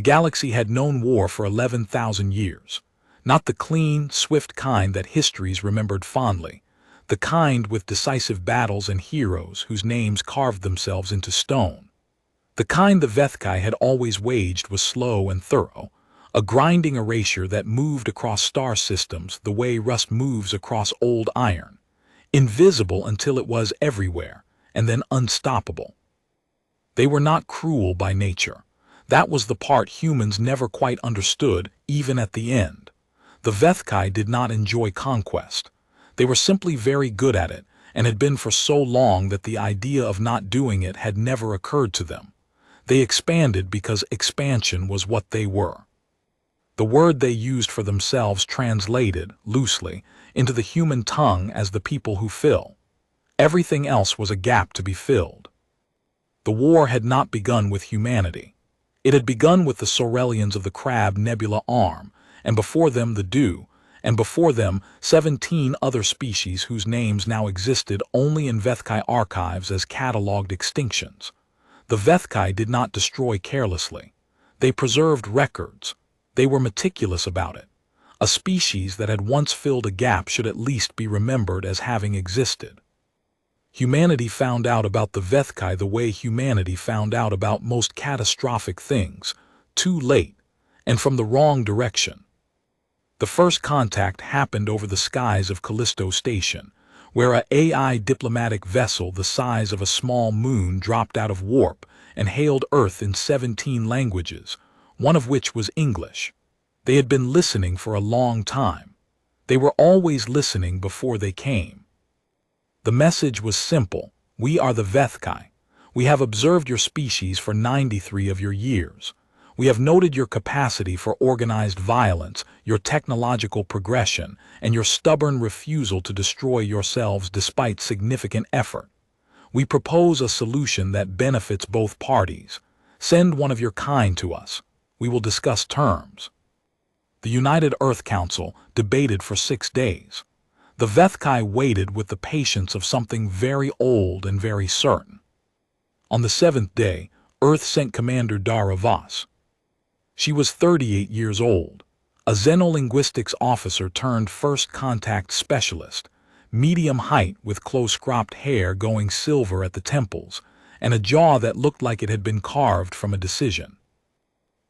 The galaxy had known war for 11,000 years. Not the clean, swift kind that histories remembered fondly, the kind with decisive battles and heroes whose names carved themselves into stone. The kind the Vethkai had always waged was slow and thorough, a grinding erasure that moved across star systems the way rust moves across old iron, invisible until it was everywhere, and then unstoppable. They were not cruel by nature. That was the part humans never quite understood, even at the end. The Vethkai did not enjoy conquest. They were simply very good at it, and had been for so long that the idea of not doing it had never occurred to them. They expanded because expansion was what they were. The word they used for themselves translated, loosely, into the human tongue as the people who fill. Everything else was a gap to be filled. The war had not begun with humanity. It had begun with the Sorelians of the Crab Nebula Arm, and before them the Dew, and before them 17 other species whose names now existed only in Vethkai archives as catalogued extinctions. The Vethkai did not destroy carelessly. They preserved records. They were meticulous about it. A species that had once filled a gap should at least be remembered as having existed. Humanity found out about the Vethkai the way humanity found out about most catastrophic things, too late, and from the wrong direction. The first contact happened over the skies of Callisto Station, where a AI diplomatic vessel the size of a small moon dropped out of warp and hailed Earth in 17 languages, one of which was English. They had been listening for a long time. They were always listening before they came. The message was simple: we are the Vethkai. We have observed your species for 93 of your years. We have noted your capacity for organized violence, your technological progression, and your stubborn refusal to destroy yourselves despite significant effort. We propose a solution that benefits both parties. Send one of your kind to us. We will discuss terms. The United Earth Council debated for 6 days. The Vethkai waited with the patience of something very old and very certain. On the 7th day, Earth sent Commander Dara Voss. She was 38 years old, a xenolinguistics officer turned first contact specialist, medium height with close-cropped hair going silver at the temples, and a jaw that looked like it had been carved from a decision.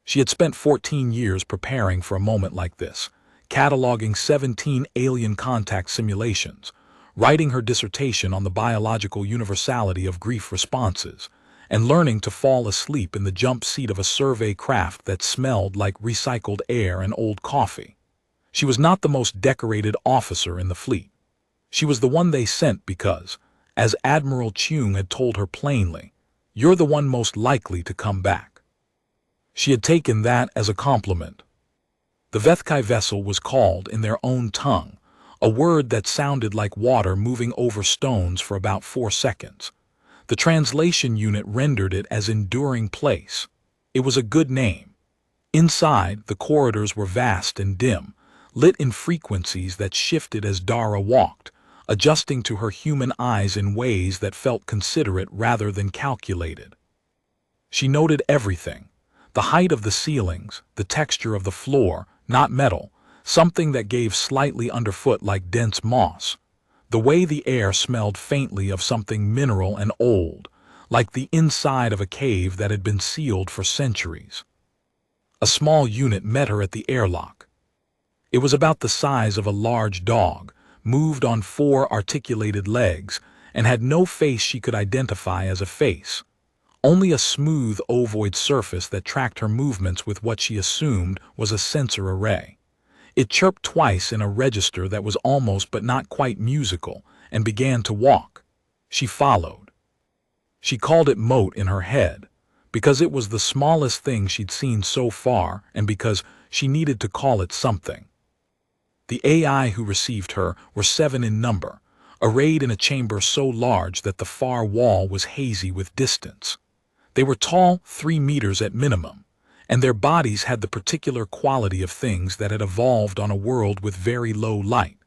She had spent 14 years preparing for a moment like this, cataloging 17 alien contact simulations, writing her dissertation on the biological universality of grief responses, and learning to fall asleep in the jump seat of a survey craft that smelled like recycled air and old coffee. She was not the most decorated officer in the fleet. She was the one they sent because, as Admiral Chung had told her plainly, "You're the one most likely to come back." She had taken that as a compliment. The Vethkai vessel was called in their own tongue, a word that sounded like water moving over stones for about 4 seconds. The translation unit rendered it as enduring place. It was a good name. Inside, the corridors were vast and dim, lit in frequencies that shifted as Dara walked, adjusting to her human eyes in ways that felt considerate rather than calculated. She noted everything: the height of the ceilings, the texture of the floor, not metal, something that gave slightly underfoot like dense moss. The way the air smelled faintly of something mineral and old, like the inside of a cave that had been sealed for centuries. A small unit met her at the airlock. It was about the size of a large dog, moved on 4 articulated legs, and had no face she could identify as a face. Only a smooth ovoid surface that tracked her movements with what she assumed was a sensor array. It chirped twice in a register that was almost but not quite musical, and began to walk. She followed. She called it mote in her head, because it was the smallest thing she'd seen so far, and because she needed to call it something. The AI who received her were 7 in number, arrayed in a chamber so large that the far wall was hazy with distance. They were tall, 3 meters at minimum, and their bodies had the particular quality of things that had evolved on a world with very low light.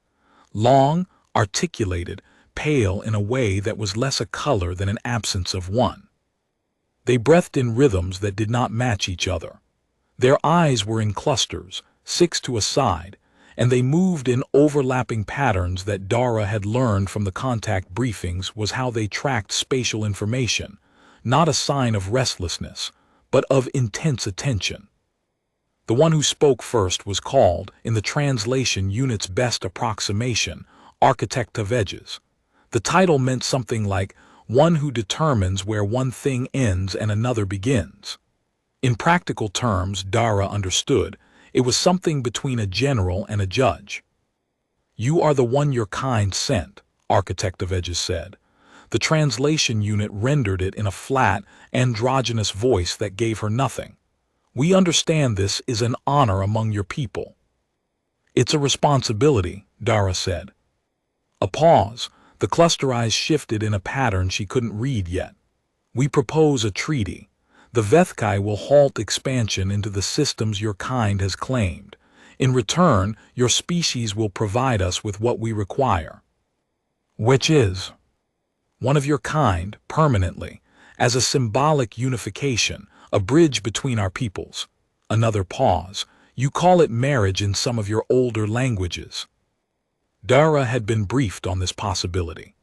Long, articulated, pale in a way that was less a color than an absence of one. They breathed in rhythms that did not match each other. Their eyes were in clusters, 6 to a side, and they moved in overlapping patterns that Dara had learned from the contact briefings was how they tracked spatial information, not a sign of restlessness, but of intense attention. The one who spoke first was called, in the translation unit's best approximation, Architect of Edges. The title meant something like, one who determines where one thing ends and another begins. In practical terms, Dara understood, it was something between a general and a judge. "You are the one your kind sent," Architect of Edges said. The translation unit rendered it in a flat, androgynous voice that gave her nothing. "We understand this is an honor among your people." "It's a responsibility," Dara said. A pause. The cluster eyes shifted in a pattern she couldn't read yet. "We propose a treaty. The Vethkai will halt expansion into the systems your kind has claimed. In return, your species will provide us with what we require." "Which is?" "One of your kind, permanently, as a symbolic unification, a bridge between our peoples." Another pause. "You call it marriage in some of your older languages." Dara had been briefed on this possibility.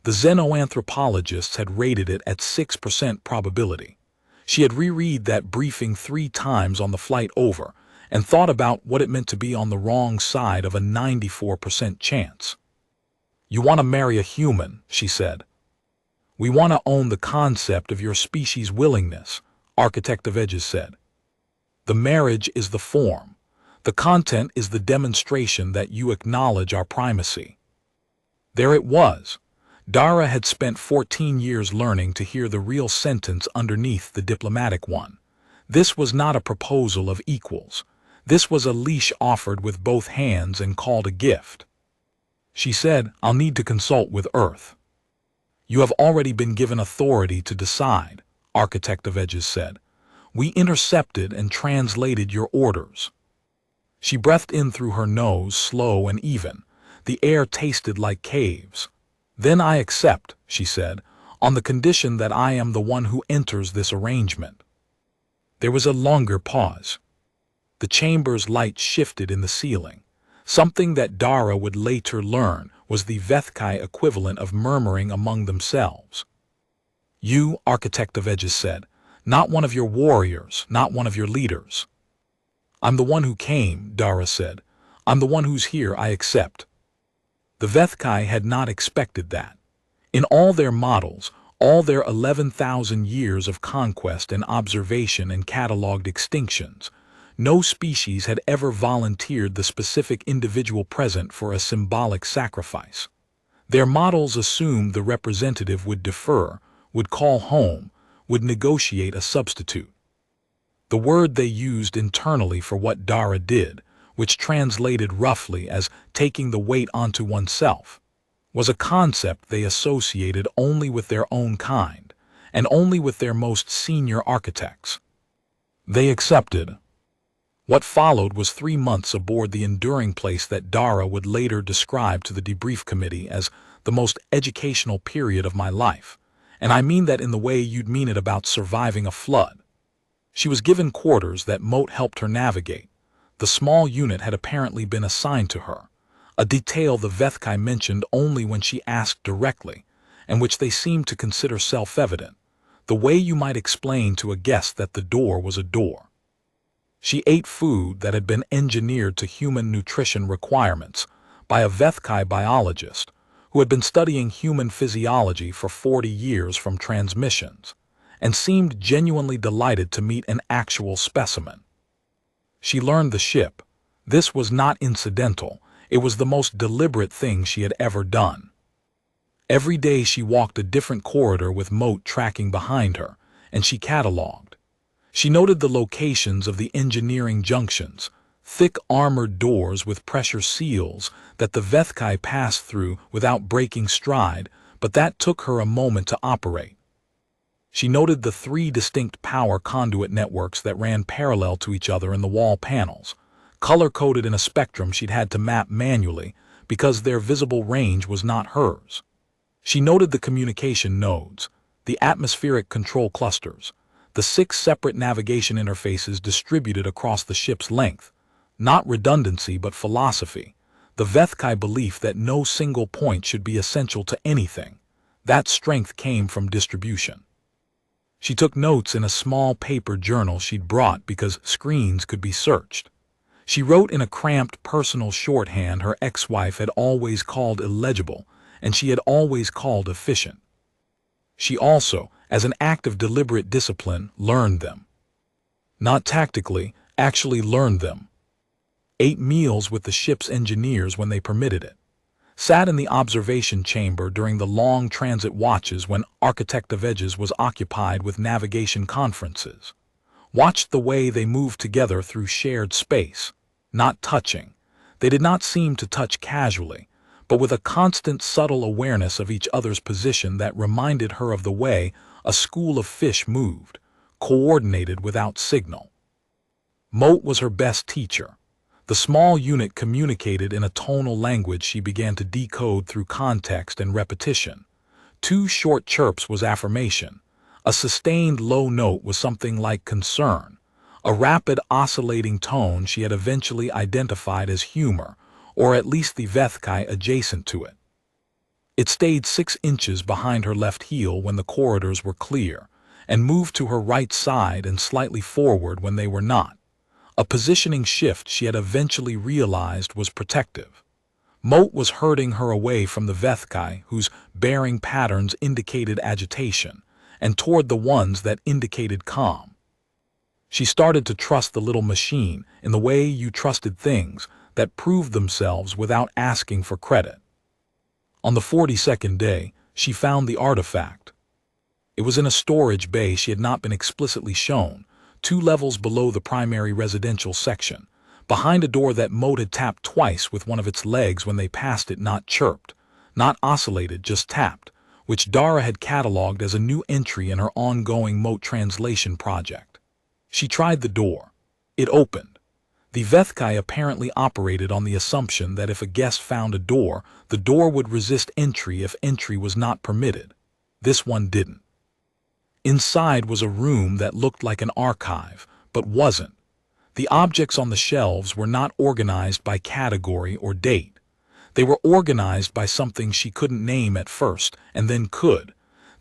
The xenoanthropologists had rated it at 6% probability. She had reread that briefing 3 times on the flight over and thought about what it meant to be on the wrong side of a 94% chance. "You want to marry a human," she said. "We want to own the concept of your species' willingness," Architect of Edges said. "The marriage is the form. The content is the demonstration that you acknowledge our primacy." There it was. Dara had spent 14 years learning to hear the real sentence underneath the diplomatic one. This was not a proposal of equals. This was a leash offered with both hands and called a gift. She said, "I'll need to consult with Earth." "You have already been given authority to decide," Architect of Edges said. "We intercepted and translated your orders." She breathed in through her nose, slow and even. The air tasted like caves. "Then I accept," she said, "on the condition that I am the one who enters this arrangement." There was a longer pause. The chamber's light shifted in the ceiling. Something that Dara would later learn was the Vethkai equivalent of murmuring among themselves. "You," Architect of Edges said, "not one of your warriors, not one of your leaders." "I'm the one who came," Dara said. "I'm the one who's here, I accept." The Vethkai had not expected that. In all their models, all their 11,000 years of conquest and observation and catalogued extinctions, no species had ever volunteered the specific individual present for a symbolic sacrifice. Their models assumed the representative would defer, would call home, would negotiate a substitute. The word they used internally for what Dara did, which translated roughly as taking the weight onto oneself, was a concept they associated only with their own kind, and only with their most senior architects. They accepted. What followed was 3 months aboard the enduring place that Dara would later describe to the debrief committee as the most educational period of my life, and I mean that in the way you'd mean it about surviving a flood. She was given quarters that Moat helped her navigate. The small unit had apparently been assigned to her, a detail the Vethkai mentioned only when she asked directly, and which they seemed to consider self-evident, the way you might explain to a guest that the door was a door. She ate food that had been engineered to human nutrition requirements by a Vethkai biologist who had been studying human physiology for 40 years from transmissions, and seemed genuinely delighted to meet an actual specimen. She learned the ship. This was not incidental. It was the most deliberate thing she had ever done. Every day she walked a different corridor with Moat tracking behind her, and she catalogued. She noted the locations of the engineering junctions, thick armored doors with pressure seals that the Vethkai passed through without breaking stride, but that took her a moment to operate. She noted the 3 distinct power conduit networks that ran parallel to each other in the wall panels, color-coded in a spectrum she'd had to map manually because their visible range was not hers. She noted the communication nodes, the atmospheric control clusters, the 6 separate navigation interfaces distributed across the ship's length. Not redundancy but philosophy. The Vethkai belief that no single point should be essential to anything. That strength came from distribution. She took notes in a small paper journal she'd brought because screens could be searched. She wrote in a cramped personal shorthand her ex-wife had always called illegible, and she had always called efficient. She also, as an act of deliberate discipline, learned them. Not tactically, actually learned them. Ate meals with the ship's engineers when they permitted it. Sat in the observation chamber during the long transit watches when Architect of Edges was occupied with navigation conferences. Watched the way they moved together through shared space. Not touching. They did not seem to touch casually, but with a constant subtle awareness of each other's position that reminded her of the way a school of fish moved, coordinated without signal. Moat was her best teacher. The small unit communicated in a tonal language she began to decode through context and repetition. 2 short chirps was affirmation. A sustained low note was something like concern. A rapid oscillating tone she had eventually identified as humor, or at least the Vethkai adjacent to it. It stayed 6 inches behind her left heel when the corridors were clear, and moved to her right side and slightly forward when they were not. A positioning shift she had eventually realized was protective. Moat was herding her away from the Vethkai, whose bearing patterns indicated agitation, and toward the ones that indicated calm. She started to trust the little machine in the way you trusted things that proved themselves without asking for credit. On the 42nd day, she found the artifact. It was in a storage bay she had not been explicitly shown, 2 levels below the primary residential section, behind a door that Moat had tapped twice with one of its legs when they passed it, not chirped, not oscillated, just tapped, which Dara had cataloged as a new entry in her ongoing Moat translation project. She tried the door. It opened. The Vethkai apparently operated on the assumption that if a guest found a door, the door would resist entry if entry was not permitted. This one didn't. Inside was a room that looked like an archive, but wasn't. The objects on the shelves were not organized by category or date. They were organized by something she couldn't name at first, and then could.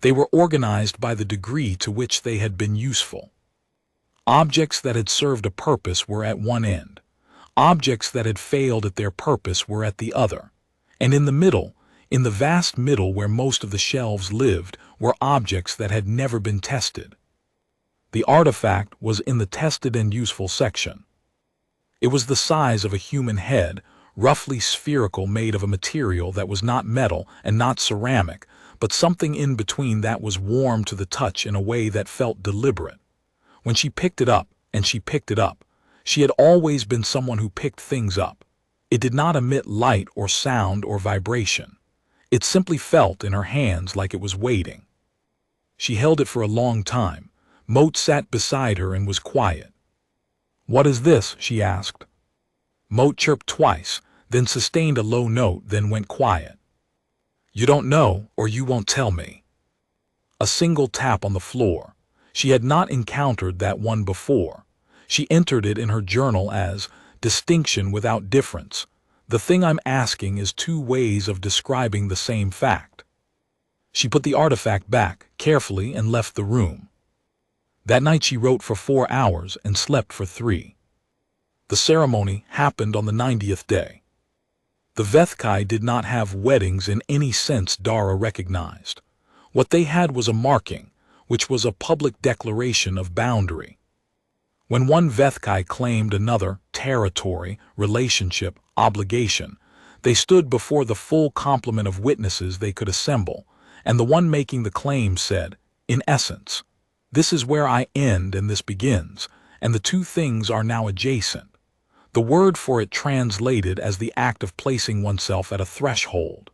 They were organized by the degree to which they had been useful. Objects that had served a purpose were at one end. Objects that had failed at their purpose were at the other. And in the middle, in the vast middle where most of the shelves lived, were objects that had never been tested. The artifact was in the tested and useful section. It was the size of a human head, roughly spherical, made of a material that was not metal and not ceramic, but something in between that was warm to the touch in a way that felt deliberate. When she picked it up, and she picked it up, she had always been someone who picked things up. It did not emit light or sound or vibration. It simply felt in her hands like it was waiting. She held it for a long time. Moat sat beside her and was quiet. "What is this?" she asked. Moat chirped twice, then sustained a low note, then went quiet. "You don't know, or you won't tell me." A single tap on the floor. She had not encountered that one before. She entered it in her journal as distinction without difference. The thing I'm asking is 2 ways of describing the same fact. She put the artifact back carefully and left the room. That night she wrote for 4 hours and slept for 3. The ceremony happened on the 90th day. The Vethkai did not have weddings in any sense Dara recognized. What they had was a marking, which was a public declaration of boundary. When one Vethkai claimed another territory, relationship, obligation, they stood before the full complement of witnesses they could assemble, and the one making the claim said, in essence, "This is where I end and this begins, and the 2 things are now adjacent." The word for it translated as the act of placing oneself at a threshold.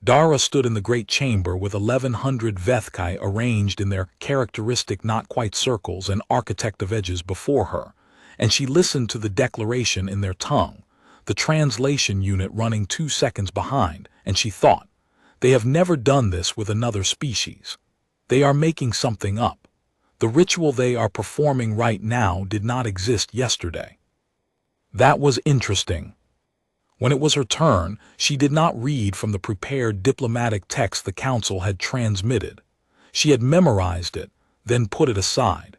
Dara stood in the great chamber with 1,100 Vethkai arranged in their characteristic not-quite circles and Architect of Edges before her, and she listened to the declaration in their tongue, the translation unit running 2 seconds behind, and she thought, they have never done this with another species. They are making something up. The ritual they are performing right now did not exist yesterday. That was interesting. When it was her turn, she did not read from the prepared diplomatic text the council had transmitted. She had memorized it, then put it aside.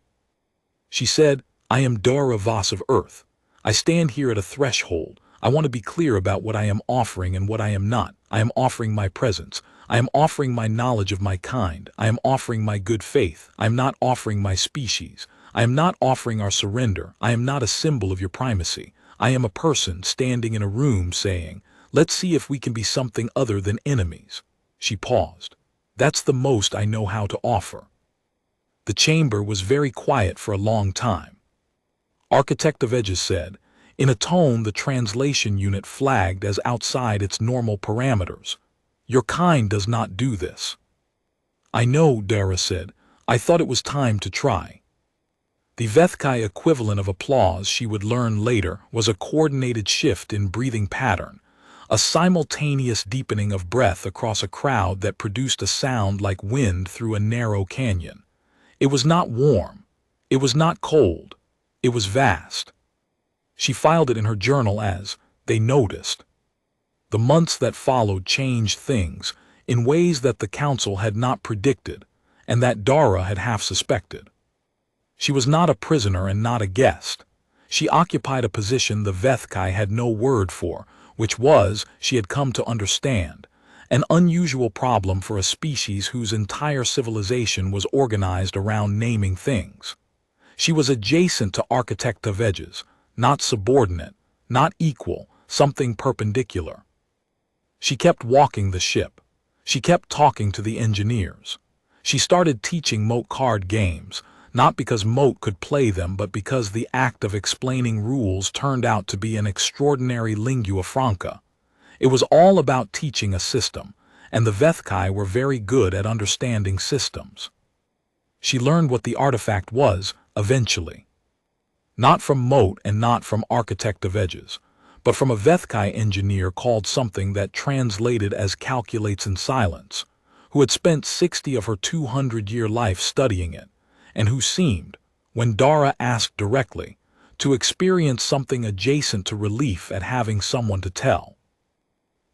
She said, "I am Dara Voss of Earth. I stand here at a threshold. I want to be clear about what I am offering and what I am not. I am offering my presence. I am offering my knowledge of my kind. I am offering my good faith. I am not offering my species. I am not offering our surrender. I am not a symbol of your primacy. I am a person standing in a room saying, let's see if we can be something other than enemies." She paused. "That's the most I know how to offer." The chamber was very quiet for a long time. Architect of Edges said, in a tone the translation unit flagged as outside its normal parameters, "Your kind does not do this." "I know," Dara said. "I thought it was time to try." The Vethkai equivalent of applause, she would learn later, was a coordinated shift in breathing pattern, a simultaneous deepening of breath across a crowd that produced a sound like wind through a narrow canyon. It was not warm. It was not cold. It was vast. She filed it in her journal as, "They noticed." The months that followed changed things in ways that the council had not predicted and that Dara had half suspected. She was not a prisoner and not a guest. She occupied a position the Vethkai had no word for, which was, she had come to understand, an unusual problem for a species whose entire civilization was organized around naming things. She was adjacent to Architect of Edges, not subordinate, not equal, something perpendicular. She kept walking the ship. She kept talking to the engineers. She started teaching Moat card games, not because Moat could play them, but because the act of explaining rules turned out to be an extraordinary lingua franca. It was all about teaching a system, and the Vethkai were very good at understanding systems. She learned what the artifact was, eventually. Not from Moat and not from Architect of Edges, but from a Vethkai engineer called something that translated as calculates in silence, who had spent 60 of her 200-year life studying it, and who seemed, when Dara asked directly, to experience something adjacent to relief at having someone to tell.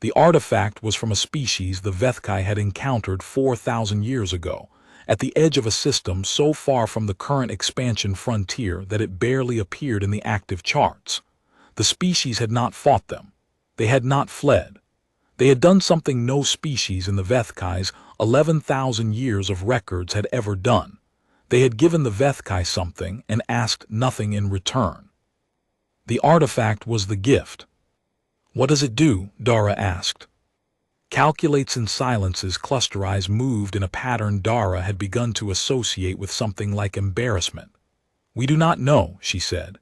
The artifact was from a species the Vethkai had encountered 4,000 years ago, at the edge of a system so far from the current expansion frontier that it barely appeared in the active charts. The species had not fought them. They had not fled. They had done something no species in the Vethkai's 11,000 years of records had ever done. They had given the Vethkai something and asked nothing in return. The artifact was the gift. "What does it do?" Dara asked. Calculates in silence's cluster eyes moved in a pattern Dara had begun to associate with something like embarrassment. "We do not know," she said.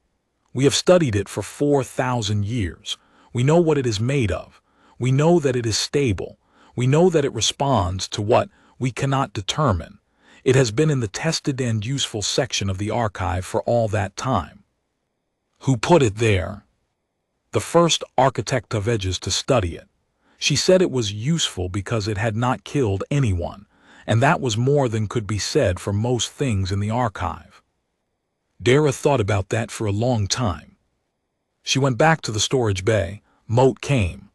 "We have studied it for 4,000 years. We know what it is made of. We know that it is stable. We know that it responds to what we cannot determine. It has been in the tested and useful section of the archive for all that time." "Who put it there?" "The first Architect of Edges to study it. She said it was useful because it had not killed anyone, and that was more than could be said for most things in the archive." Dara thought about that for a long time. She went back to the storage bay. Moat came.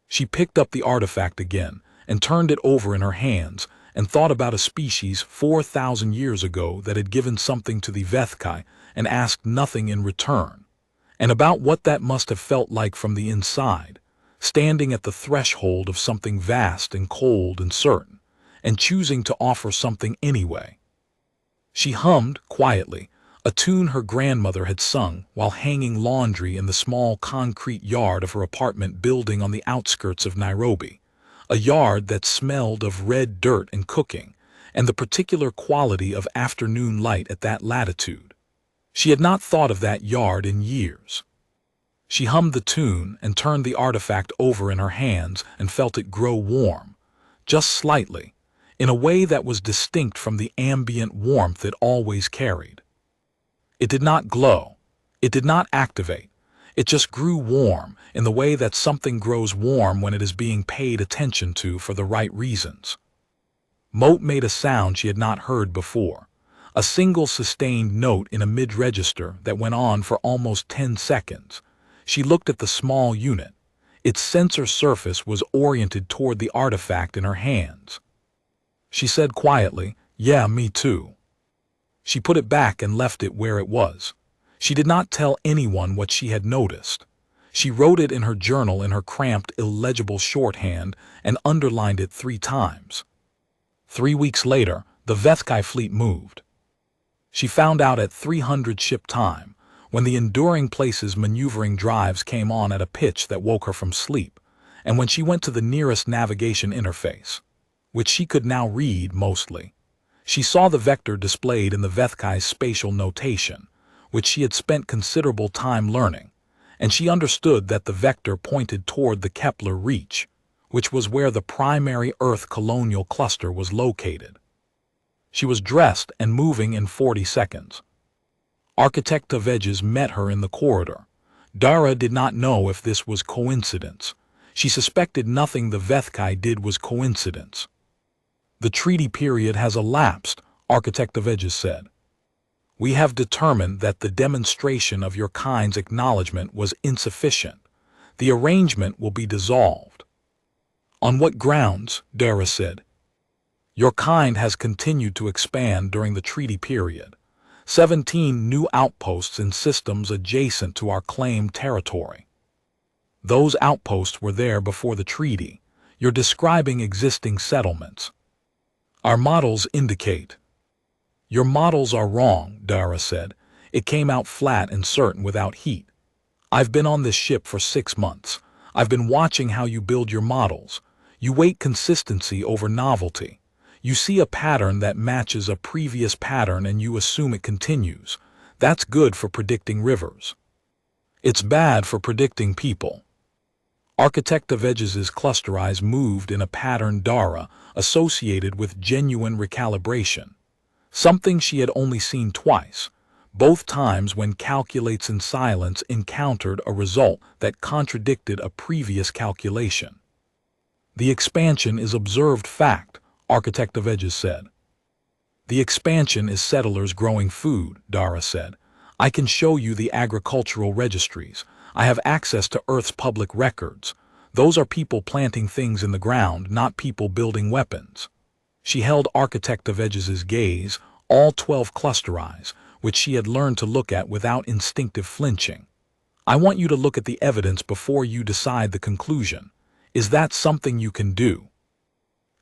She picked up the artifact again and turned it over in her hands and thought about a species 4,000 years ago that had given something to the Vethkai and asked nothing in return, and about what that must have felt like from the inside, standing at the threshold of something vast and cold and certain, and choosing to offer something anyway. She hummed, quietly, a tune her grandmother had sung while hanging laundry in the small concrete yard of her apartment building on the outskirts of Nairobi, a yard that smelled of red dirt and cooking, and the particular quality of afternoon light at that latitude. She had not thought of that yard in years. She hummed the tune and turned the artifact over in her hands and felt it grow warm, just slightly, in a way that was distinct from the ambient warmth it always carried. It did not glow. It did not activate. It just grew warm in the way that something grows warm when it is being paid attention to for the right reasons. Moat made a sound she had not heard before, A single sustained note in a mid-register that went on for almost 10 seconds. She looked at the small unit. Its sensor surface was oriented toward the artifact in her hands. She said quietly, "Yeah, me too." She put it back and left it where it was. She did not tell anyone what she had noticed. She wrote it in her journal in her cramped, illegible shorthand and underlined it 3 times. 3 weeks later, the Vethkai fleet moved. She found out at 300 ship time, when the Enduring Place's maneuvering drives came on at a pitch that woke her from sleep, and when she went to the nearest navigation interface, which she could now read mostly. She saw the vector displayed in the Vethkai's spatial notation, which she had spent considerable time learning, and she understood that the vector pointed toward the Kepler Reach, which was where the primary Earth colonial cluster was located. She was dressed and moving in 40 seconds. Architect Taveges met her in the corridor. Dara did not know if this was coincidence. She suspected nothing the Vethkai did was coincidence. "The treaty period has elapsed," Architect Taveges said. "We have determined that the demonstration of your kind's acknowledgement was insufficient. The arrangement will be dissolved." "On what grounds?" Dara said. "Your kind has continued to expand during the treaty period. 17 new outposts in systems adjacent to our claimed territory. Those outposts were there before the treaty. You're describing existing settlements. Our models indicate." "Your models are wrong," Dara said. "It came out flat and certain without heat. I've been on this ship for 6 months. I've been watching how you build your models. You weight consistency over novelty. You see a pattern that matches a previous pattern and you assume it continues. That's good for predicting rivers. It's bad for predicting people." Architect Taveges's cluster eyes moved in a pattern Dara associated with genuine recalibration. Something she had only seen twice, both times when calculates in silence encountered a result that contradicted a previous calculation. "The expansion is observed fact," Architect Taveges said. "The expansion is settlers growing food," Dara said. "I can show you the agricultural registries. I have access to Earth's public records. Those are people planting things in the ground, not people building weapons." She held Architect Taveges's gaze, all 12 cluster eyes, which she had learned to look at without instinctive flinching. "I want you to look at the evidence before you decide the conclusion. Is that something you can do?"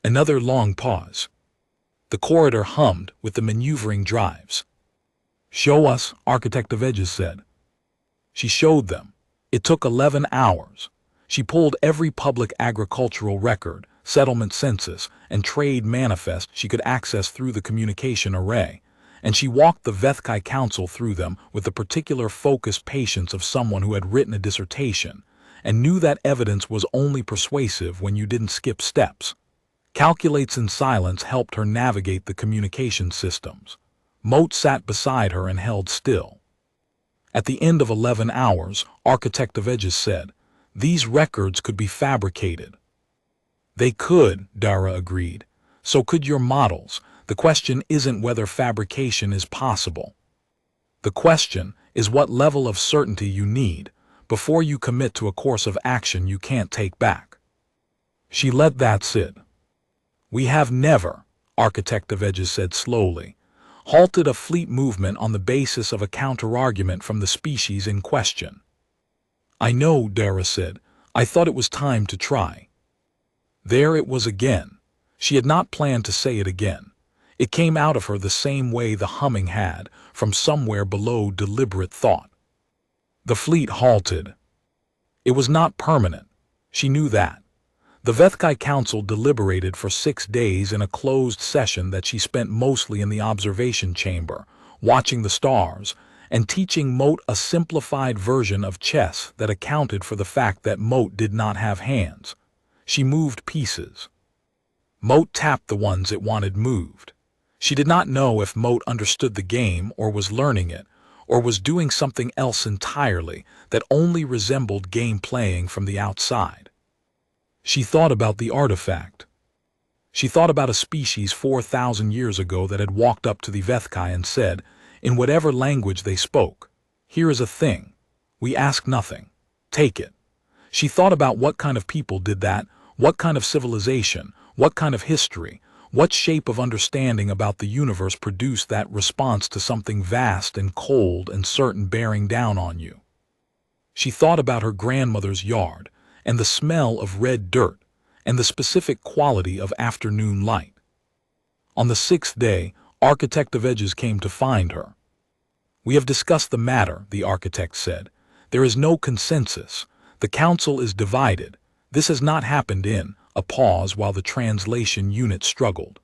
Another long pause. The corridor hummed with the maneuvering drives. "Show us," Architect Taveges said. She showed them. It took 11 hours. She pulled every public agricultural record, settlement census, and trade manifest she could access through the communication array, and she walked the Vethkai Council through them with the particular focused patience of someone who had written a dissertation, and knew that evidence was only persuasive when you didn't skip steps. Calculates in silence helped her navigate the communication systems. Moat sat beside her and held still. At the end of 11 hours, Architect Taveges said, "These records could be fabricated." "They could," Dara agreed. "So could your models. The question isn't whether fabrication is possible. The question is what level of certainty you need before you commit to a course of action you can't take back." She let that sit. "We have never," Architect Taveges said slowly, "halted a fleet movement on the basis of a counterargument from the species in question." "I know," Dara said. "I thought it was time to try." There it was again. She had not planned to say it again. It came out of her the same way the humming had, from somewhere below deliberate thought. The fleet halted. It was not permanent. She knew that. The Vethkai Council deliberated for 6 days in a closed session that she spent mostly in the observation chamber, watching the stars, and teaching Moat a simplified version of chess that accounted for the fact that Moat did not have hands. She moved pieces. Moat tapped the ones it wanted moved. She did not know if Moat understood the game or was learning it, or was doing something else entirely that only resembled game playing from the outside. She thought about the artifact. She thought about a species 4,000 years ago that had walked up to the Vethkai and said, in whatever language they spoke, "Here is a thing. We ask nothing. Take it." She thought about what kind of people did that, what kind of civilization, what kind of history, what shape of understanding about the universe produced that response to something vast and cold and certain bearing down on you. She thought about her grandmother's yard, and the smell of red dirt, and the specific quality of afternoon light. On the 6th day, Architect of Edges came to find her. "We have discussed the matter," the architect said. "There is no consensus. The council is divided. This has not happened in," a pause while the translation unit struggled.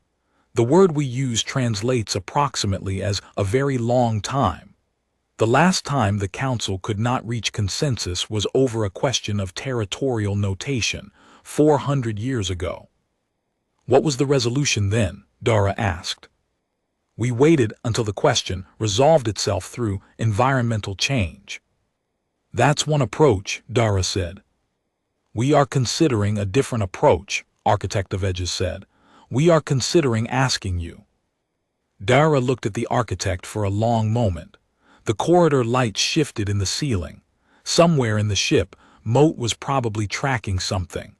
"The word we use translates approximately as a very long time. The last time the council could not reach consensus was over a question of territorial notation, 400 years ago." "What was the resolution then?" Dara asked. "We waited until the question resolved itself through environmental change." "That's one approach," Dara said. "We are considering a different approach," Architect of Edges said. "We are considering asking you." Dara looked at the architect for a long moment. The corridor light shifted in the ceiling. Somewhere in the ship, Moat was probably tracking something.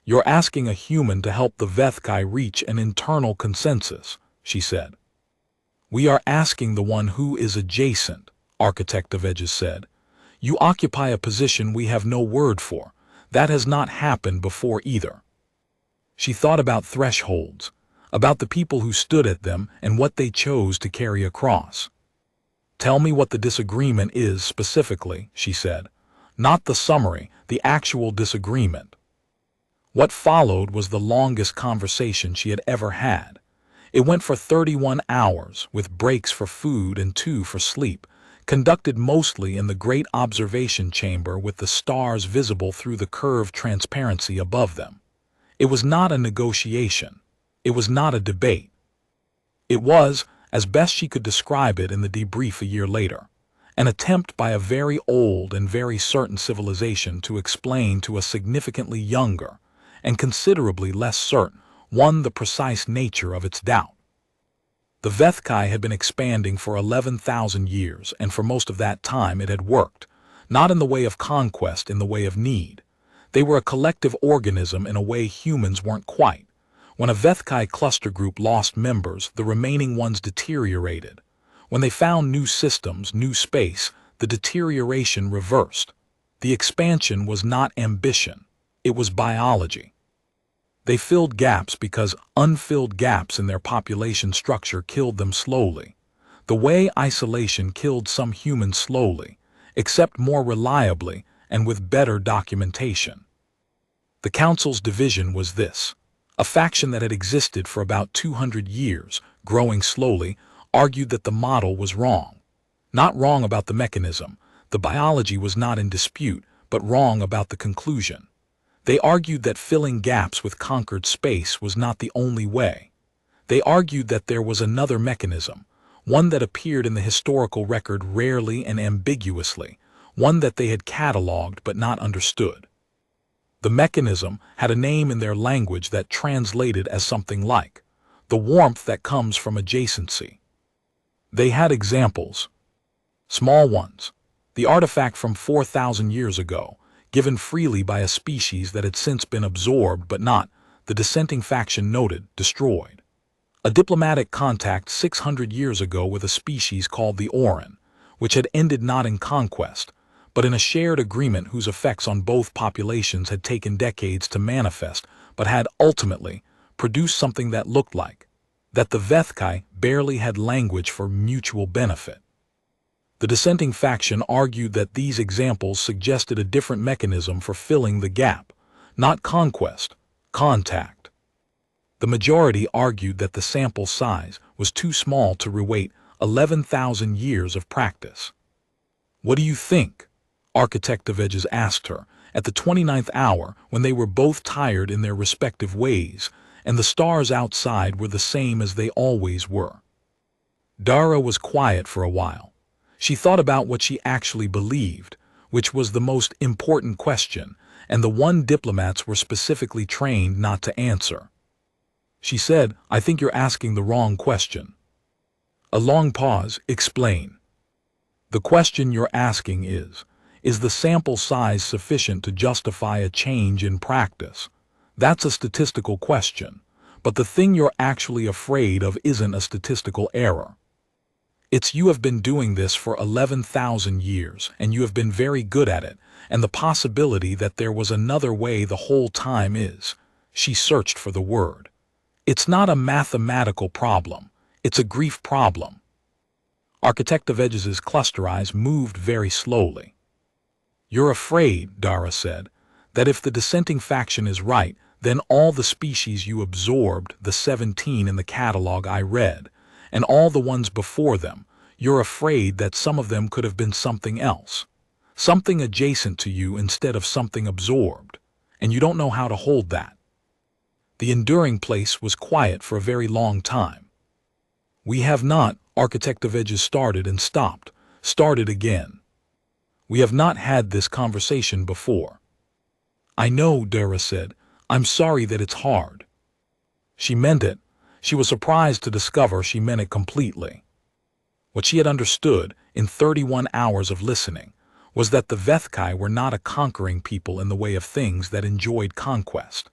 "You're asking a human to help the Vethkai reach an internal consensus," she said. "We are asking the one who is adjacent," Architect of Edges said. "You occupy a position we have no word for. That has not happened before either." She thought about thresholds, about the people who stood at them and what they chose to carry across. "Tell me what the disagreement is specifically," she said. "Not the summary, the actual disagreement." What followed was the longest conversation she had ever had. It went for 31 hours, with breaks for food and 2 for sleep, conducted mostly in the great observation chamber with the stars visible through the curved transparency above them. It was not a negotiation. It was not a debate. It was, as best she could describe it in the debrief a year later, an attempt by a very old and very certain civilization to explain to a significantly younger and considerably less certain one the precise nature of its doubt. The Vethkai had been expanding for 11,000 years, and for most of that time it had worked, not in the way of conquest, in the way of need. They were a collective organism in a way humans weren't quite. When a Vethkai cluster group lost members, the remaining ones deteriorated. When they found new systems, new space, the deterioration reversed. The expansion was not ambition. It was biology. They filled gaps because unfilled gaps in their population structure killed them slowly. The way isolation killed some humans slowly, except more reliably and with better documentation. The Council's division was this. A faction that had existed for about 200 years, growing slowly, argued that the model was wrong. Not wrong about the mechanism, the biology was not in dispute, but wrong about the conclusion. They argued that filling gaps with conquered space was not the only way. They argued that there was another mechanism, one that appeared in the historical record rarely and ambiguously, one that they had catalogued but not understood. The mechanism had a name in their language that translated as something like the warmth that comes from adjacency. They had examples. Small ones. The artifact from 4,000 years ago, given freely by a species that had since been absorbed but not, the dissenting faction noted, destroyed. A diplomatic contact 600 years ago with a species called the Orin, which had ended not in conquest, but in a shared agreement whose effects on both populations had taken decades to manifest, but had ultimately produced something that looked like that the Vethkai barely had language for mutual benefit. The dissenting faction argued that these examples suggested a different mechanism for filling the gap, not conquest, contact. The majority argued that the sample size was too small to reweight 11,000 years of practice. "What do you think?" Architect of Edges asked her, at the 29th hour when they were both tired in their respective ways, and the stars outside were the same as they always were. Dara was quiet for a while. She thought about what she actually believed, which was the most important question, and the one diplomats were specifically trained not to answer. She said, I think you're asking the wrong question. A long pause. Explain. The question you're asking is the sample size sufficient to justify a change in practice? That's a statistical question, but the thing you're actually afraid of isn't a statistical error. It's you have been doing this for 11,000 years, and you have been very good at it, and the possibility that there was another way the whole time is. She searched for the word. It's not a mathematical problem, it's a grief problem. Architect of Edges' cluster eyes moved very slowly. You're afraid, Dara said, that if the dissenting faction is right, then all the species you absorbed, the 17 in the catalog I read, and all the ones before them, you're afraid that some of them could have been something else, something adjacent to you instead of something absorbed, and you don't know how to hold that. The enduring place was quiet for a very long time. We have not, Architect of Edges started and stopped, started again. We have not had this conversation before. I know, Dara said. I'm sorry that it's hard. She meant it. She was surprised to discover she meant it completely. What she had understood, in 31 hours of listening, was that the Vethkai were not a conquering people in the way of things that enjoyed conquest.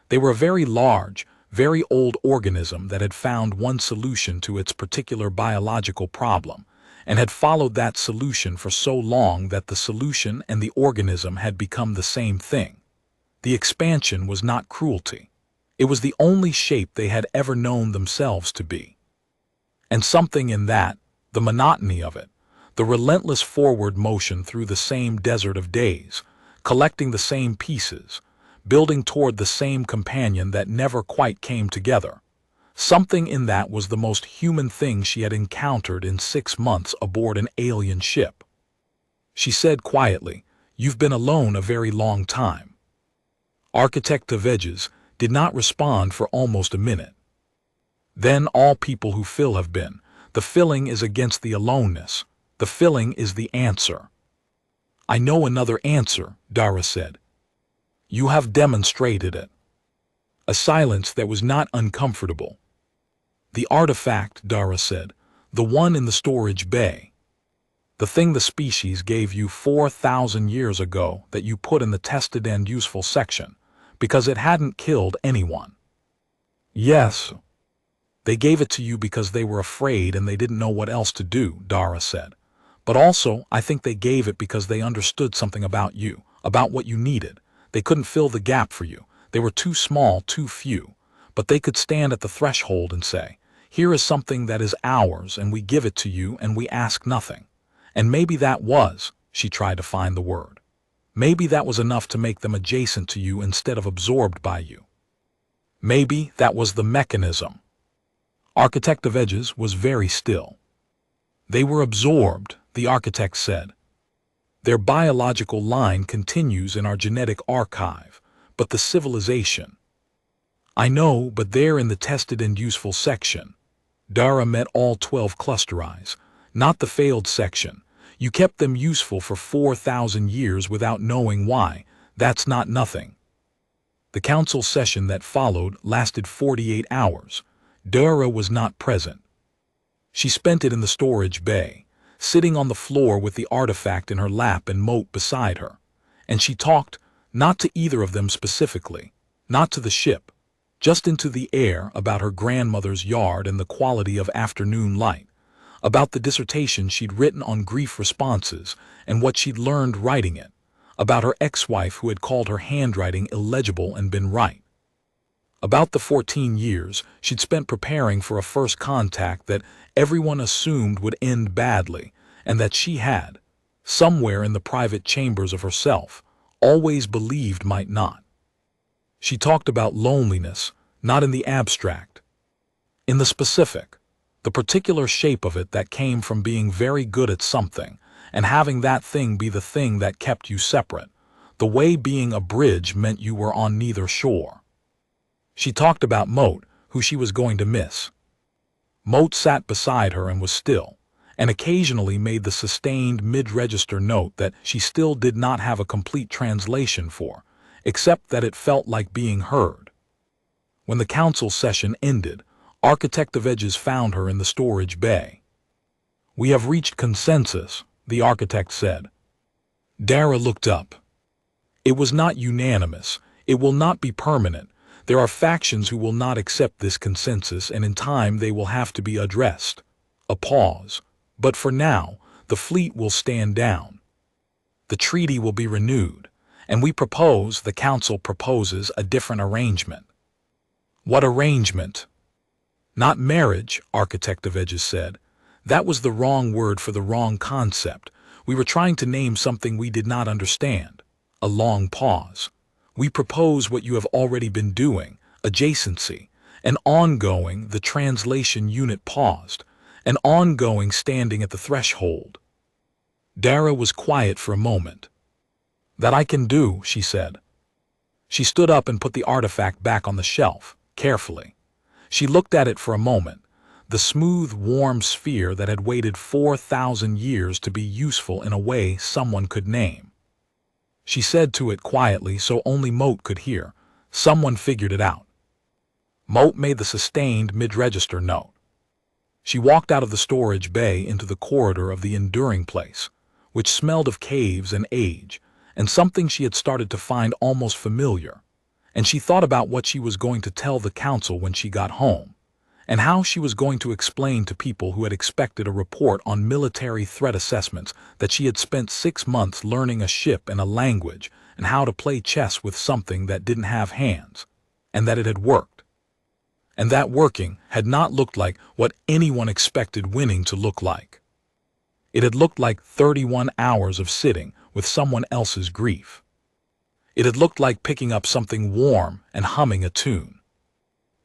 They were a very large, very old organism that had found one solution to its particular biological problem, and had followed that solution for so long that the solution and the organism had become the same thing. The expansion was not cruelty. It was the only shape they had ever known themselves to be. And something in that, the monotony of it, the relentless forward motion through the same desert of days, collecting the same pieces, building toward the same companion that never quite came together. Something in that was the most human thing she had encountered in 6 months aboard an alien ship. She said quietly, You've been alone a very long time. Architect of Edges did not respond for almost a minute. Then all people who fill have been. The filling is against the aloneness. The filling is the answer. I know another answer, Dara said. You have demonstrated it. A silence that was not uncomfortable. The artifact, Dara said, the one in the storage bay. The thing the species gave you 4,000 years ago that you put in the tested and useful section, because it hadn't killed anyone. Yes. They gave it to you because they were afraid and they didn't know what else to do, Dara said. But also, I think they gave it because they understood something about you, about what you needed. They couldn't fill the gap for you. They were too small, too few. But they could stand at the threshold and say, here is something that is ours and we give it to you and we ask nothing. And maybe that was, she tried to find the word. Maybe that was enough to make them adjacent to you instead of absorbed by you. Maybe that was the mechanism. Architect of Edges was very still. They were absorbed, the architect said. Their biological line continues in our genetic archive, but the civilization. I know, but they're in the tested and useful section. Dara met all 12 cluster eyes, not the failed section. You kept them useful for 4,000 years without knowing why. That's not nothing. The council session that followed lasted 48 hours. Dara was not present. She spent it in the storage bay, sitting on the floor with the artifact in her lap and Moat beside her. And she talked, not to either of them specifically, not to the ship, just into the air about her grandmother's yard and the quality of afternoon light, about the dissertation she'd written on grief responses and what she'd learned writing it, about her ex-wife who had called her handwriting illegible and been right, about the 14 years she'd spent preparing for a first contact that everyone assumed would end badly and that she had, somewhere in the private chambers of herself, always believed might not. She talked about loneliness, not in the abstract, in the specific, the particular shape of it that came from being very good at something and having that thing be the thing that kept you separate, the way being a bridge meant you were on neither shore. She talked about Moat, who she was going to miss. Moat sat beside her and was still, and occasionally made the sustained mid-register note that she still did not have a complete translation for, except that it felt like being heard. When the council session ended, Architect of Edges found her in the storage bay. "We have reached consensus," the architect said. Dara looked up. "It was not unanimous. It will not be permanent. There are factions who will not accept this consensus, and in time they will have to be addressed." A pause. "But for now, the fleet will stand down. The treaty will be renewed, and the council proposes a different arrangement." "What arrangement?" "Not marriage," Architect of Edges said. "That was the wrong word for the wrong concept. We were trying to name something we did not understand." A long pause. "We propose what you have already been doing, adjacency, an ongoing," the translation unit paused, "an ongoing standing at the threshold." Dara was quiet for a moment. "That I can do," she said. She stood up and put the artifact back on the shelf, carefully. She looked at it for a moment, the smooth, warm sphere that had waited 4,000 years to be useful in a way someone could name. She said to it quietly so only Moat could hear, "Someone figured it out." Moat made the sustained mid-register note. She walked out of the storage bay into the corridor of the enduring place, which smelled of caves and age, and something she had started to find almost familiar. And she thought about what she was going to tell the council when she got home, and how she was going to explain to people who had expected a report on military threat assessments that she had spent 6 months learning a ship and a language and how to play chess with something that didn't have hands, and that it had worked. And that working had not looked like what anyone expected winning to look like. It had looked like 31 hours of sitting with someone else's grief. It had looked like picking up something warm and humming a tune.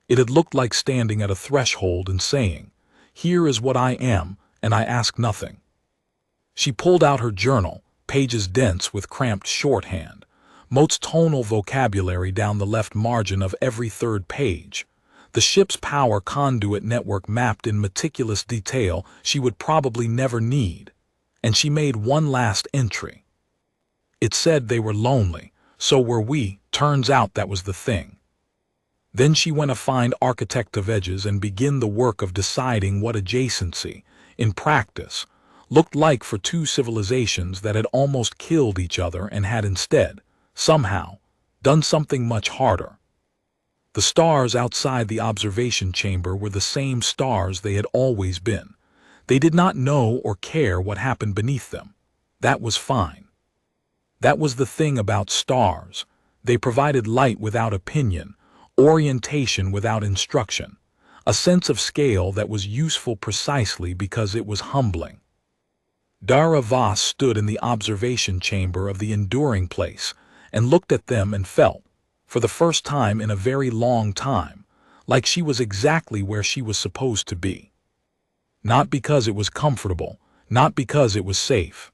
It had looked like standing at a threshold and saying, "Here is what I am, and I ask nothing." She pulled out her journal, pages dense with cramped shorthand, Moat's tonal vocabulary down the left margin of every third page, the ship's power conduit network mapped in meticulous detail she would probably never need, and she made one last entry. It said they were lonely. So were we, turns out that was the thing. Then she went to find Architect of Edges and begin the work of deciding what adjacency, in practice, looked like for two civilizations that had almost killed each other and had instead, somehow, done something much harder. The stars outside the observation chamber were the same stars they had always been. They did not know or care what happened beneath them. That was fine. That was the thing about stars. They provided light without opinion, orientation without instruction, a sense of scale that was useful precisely because it was humbling. Dara Voss stood in the observation chamber of the enduring place and looked at them and felt, for the first time in a very long time, like she was exactly where she was supposed to be. Not because it was comfortable, not because it was safe.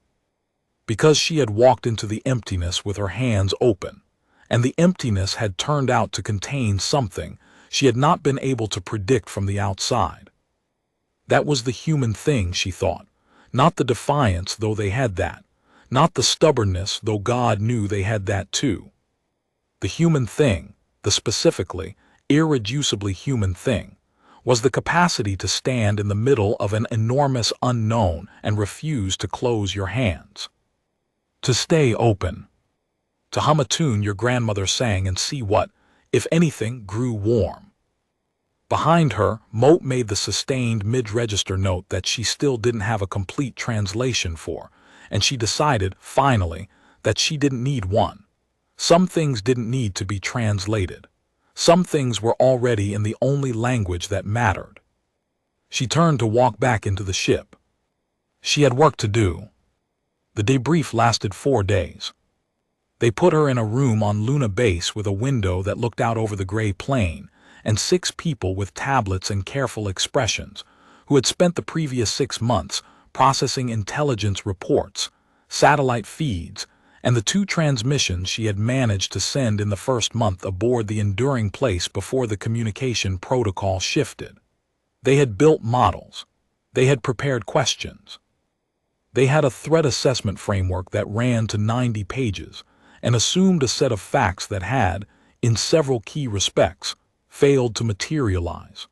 Because she had walked into the emptiness with her hands open, and the emptiness had turned out to contain something she had not been able to predict from the outside. That was the human thing, she thought, not the defiance, though they had that, not the stubbornness, though God knew they had that too. The human thing, the specifically, irreducibly human thing, was the capacity to stand in the middle of an enormous unknown and refuse to close your hands. To stay open. To hum a tune your grandmother sang and see what, if anything, grew warm. Behind her, Moat made the sustained mid-register note that she still didn't have a complete translation for, and she decided, finally, that she didn't need one. Some things didn't need to be translated. Some things were already in the only language that mattered. She turned to walk back into the ship. She had work to do. The debrief lasted 4 days. They put her in a room on Luna Base with a window that looked out over the gray plain, and 6 people with tablets and careful expressions, who had spent the previous 6 months processing intelligence reports, satellite feeds, and the 2 transmissions she had managed to send in the first month aboard the enduring place before the communication protocol shifted. They had built models. They had prepared questions. They had a threat assessment framework that ran to 90 pages and assumed a set of facts that had, in several key respects, failed to materialize.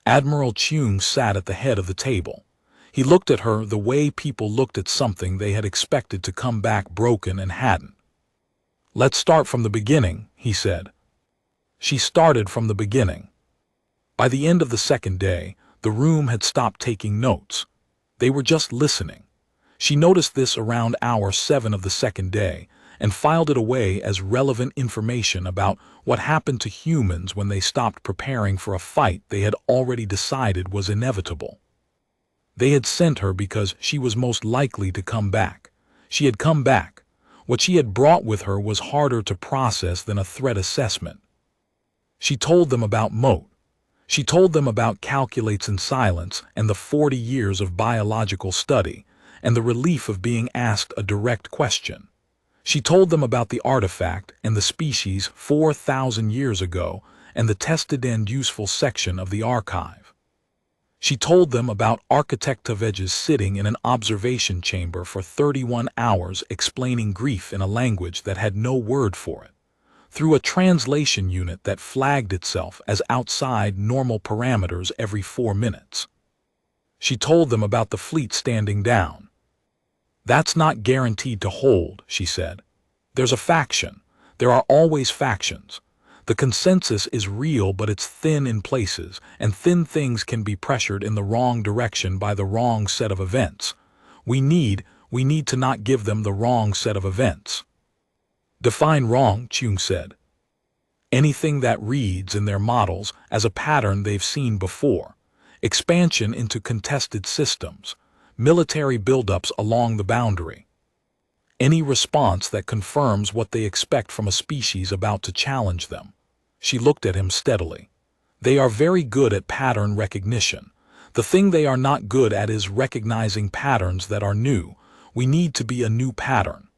Admiral Chung sat at the head of the table. He looked at her the way people looked at something they had expected to come back broken and hadn't. "Let's start from the beginning," he said. She started from the beginning. By the end of the second day, the room had stopped taking notes. They were just listening. She noticed this around hour 7 of the second day and filed it away as relevant information about what happened to humans when they stopped preparing for a fight they had already decided was inevitable. They had sent her because she was most likely to come back. She had come back. What she had brought with her was harder to process than a threat assessment. She told them about Moat. She told them about calculates in silence and the 40 years of biological study, and the relief of being asked a direct question. She told them about the artifact and the species 4,000 years ago and the tested and useful section of the archive. She told them about Architectaveges sitting in an observation chamber for 31 hours explaining grief in a language that had no word for it, through a translation unit that flagged itself as outside normal parameters every 4 minutes. She told them about the fleet standing down. "That's not guaranteed to hold," she said. "There's a faction. There are always factions. The consensus is real, but it's thin in places, and thin things can be pressured in the wrong direction by the wrong set of events. We need to not give them the wrong set of events." "Define wrong," Chung said. "Anything that reads in their models as a pattern they've seen before. Expansion into contested systems. Military buildups along the boundary. Any response that confirms what they expect from a species about to challenge them." She looked at him steadily. "They are very good at pattern recognition. The thing they are not good at is recognizing patterns that are new. We need to be a new pattern."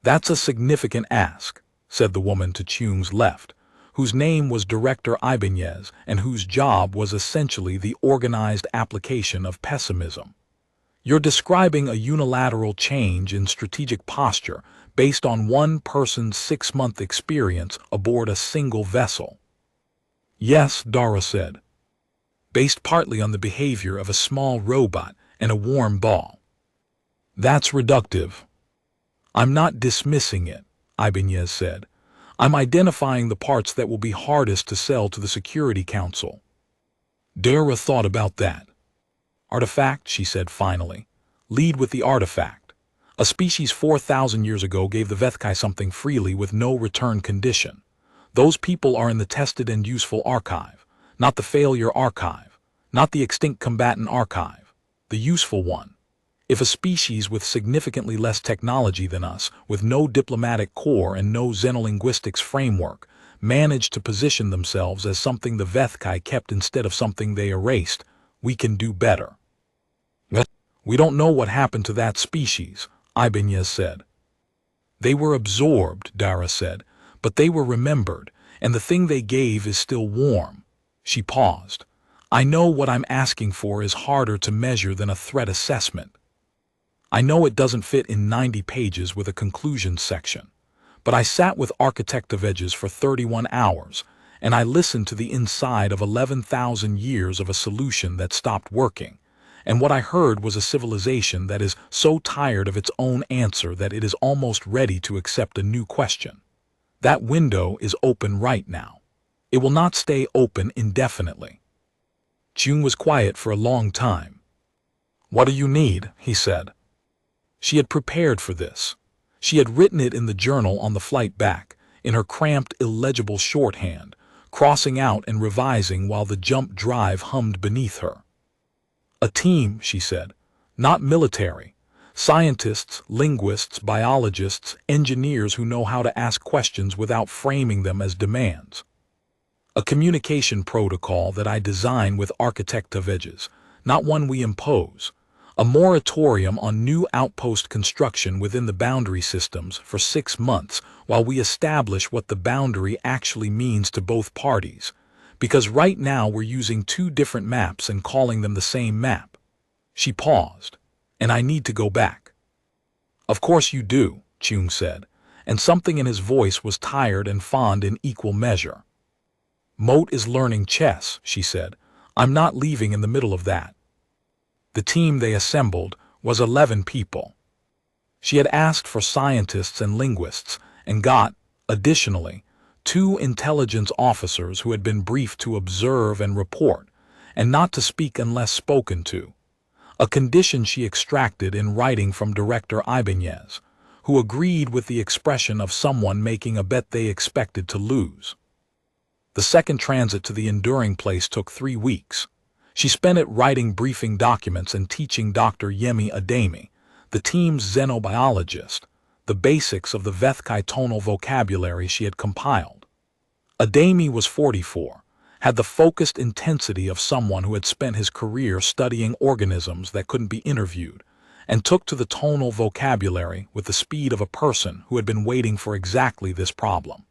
"That's a significant ask," said the woman to Chung's left, whose name was Director Ibanez and whose job was essentially the organized application of pessimism. "You're describing a unilateral change in strategic posture based on one person's 6-month experience aboard a single vessel." "Yes," Dara said. "Based partly on the behavior of a small robot and a warm ball." "That's reductive." "I'm not dismissing it," Ibanez said. "I'm identifying the parts that will be hardest to sell to the Security Council." Dara thought about that. "Artifact," she said finally. "Lead with the artifact. A species 4,000 years ago gave the Vethkai something freely with no return condition. Those people are in the tested and useful archive, not the failure archive, not the extinct combatant archive, the useful one. If a species with significantly less technology than us, with no diplomatic core and no xenolinguistics framework, managed to position themselves as something the Vethkai kept instead of something they erased, we can do better." "We don't know what happened to that species," Ibanez said. "They were absorbed," Dara said, "but they were remembered, and the thing they gave is still warm." She paused. "I know what I'm asking for is harder to measure than a threat assessment. I know it doesn't fit in 90 pages with a conclusion section. But I sat with Architectaveges for 31 hours, and I listened to the inside of 11,000 years of a solution that stopped working. And what I heard was a civilization that is so tired of its own answer that it is almost ready to accept a new question. That window is open right now. It will not stay open indefinitely." Chung was quiet for a long time. "What do you need?" he said. She had prepared for this. She had written it in the journal on the flight back, in her cramped, illegible shorthand, crossing out and revising while the jump drive hummed beneath her. "A team," she said, "not military. Scientists, linguists, biologists, engineers who know how to ask questions without framing them as demands. A communication protocol that I design with Architectaveges, not one we impose. A moratorium on new outpost construction within the boundary systems for 6 months while we establish what the boundary actually means to both parties. Because right now we're using 2 different maps and calling them the same map." She paused. "And I need to go back." "Of course you do," Chung said, and something in his voice was tired and fond in equal measure. Moat is learning chess, she said. I'm not leaving in the middle of that. The team they assembled was 11 people. She had asked for scientists and linguists and got, additionally, 2 intelligence officers who had been briefed to observe and report, and not to speak unless spoken to, a condition she extracted in writing from Director Ibanez, who agreed with the expression of someone making a bet they expected to lose. The second transit to the enduring place took 3 weeks. She spent it writing briefing documents and teaching Dr. Yemi Ademi, the team's xenobiologist, the basics of the Vethkai tonal vocabulary she had compiled. Ademi was 44, had the focused intensity of someone who had spent his career studying organisms that couldn't be interviewed, and took to the tonal vocabulary with the speed of a person who had been waiting for exactly this problem.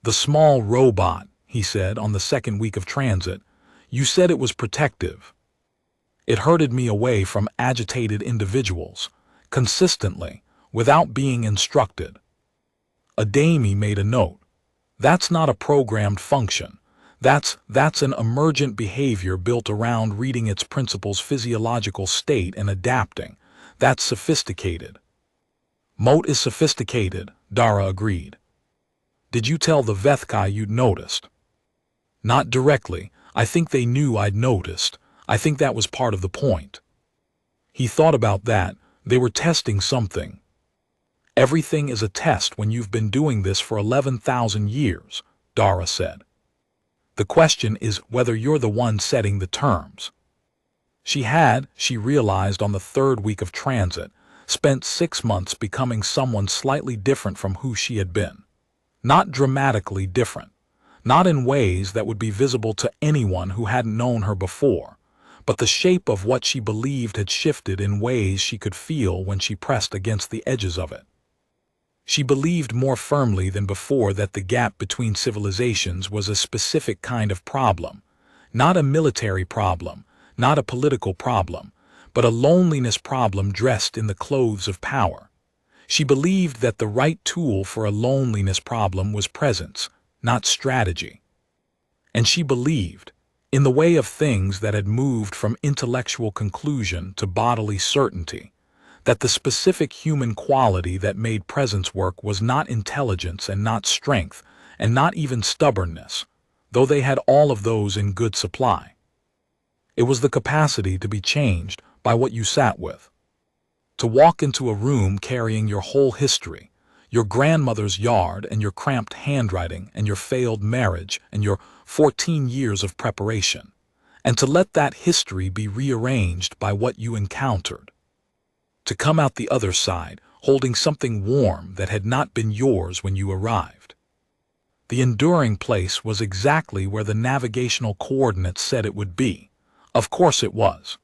"The small robot," he said on the second week of transit, "you said it was protective. It herded me away from agitated individuals, consistently, without being instructed." Ademi made a note. "That's not a programmed function. That's an emergent behavior built around reading its principal's physiological state and adapting. That's sophisticated." "Moat is sophisticated," Dara agreed. "Did you tell the Vethkai you'd noticed?" "Not directly. I think they knew I'd noticed. I think that was part of the point." He thought about that. They were testing something. "Everything is a test when you've been doing this for 11,000 years, Dara said. "The question is whether you're the one setting the terms." She realized on the third week of transit, spent 6 months becoming someone slightly different from who she had been. Not dramatically different. Not in ways that would be visible to anyone who hadn't known her before, but the shape of what she believed had shifted in ways she could feel when she pressed against the edges of it. She believed more firmly than before that the gap between civilizations was a specific kind of problem, not a military problem, not a political problem, but a loneliness problem dressed in the clothes of power. She believed that the right tool for a loneliness problem was presence, not strategy. And she believed, in the way of things that had moved from intellectual conclusion to bodily certainty, that the specific human quality that made presence work was not intelligence and not strength and not even stubbornness, though they had all of those in good supply. It was the capacity to be changed by what you sat with. To walk into a room carrying your whole history, your grandmother's yard and your cramped handwriting and your failed marriage and your 14 years of preparation, and to let that history be rearranged by what you encountered. To come out the other side, holding something warm that had not been yours when you arrived. The enduring place was exactly where the navigational coordinates said it would be. Of course it was.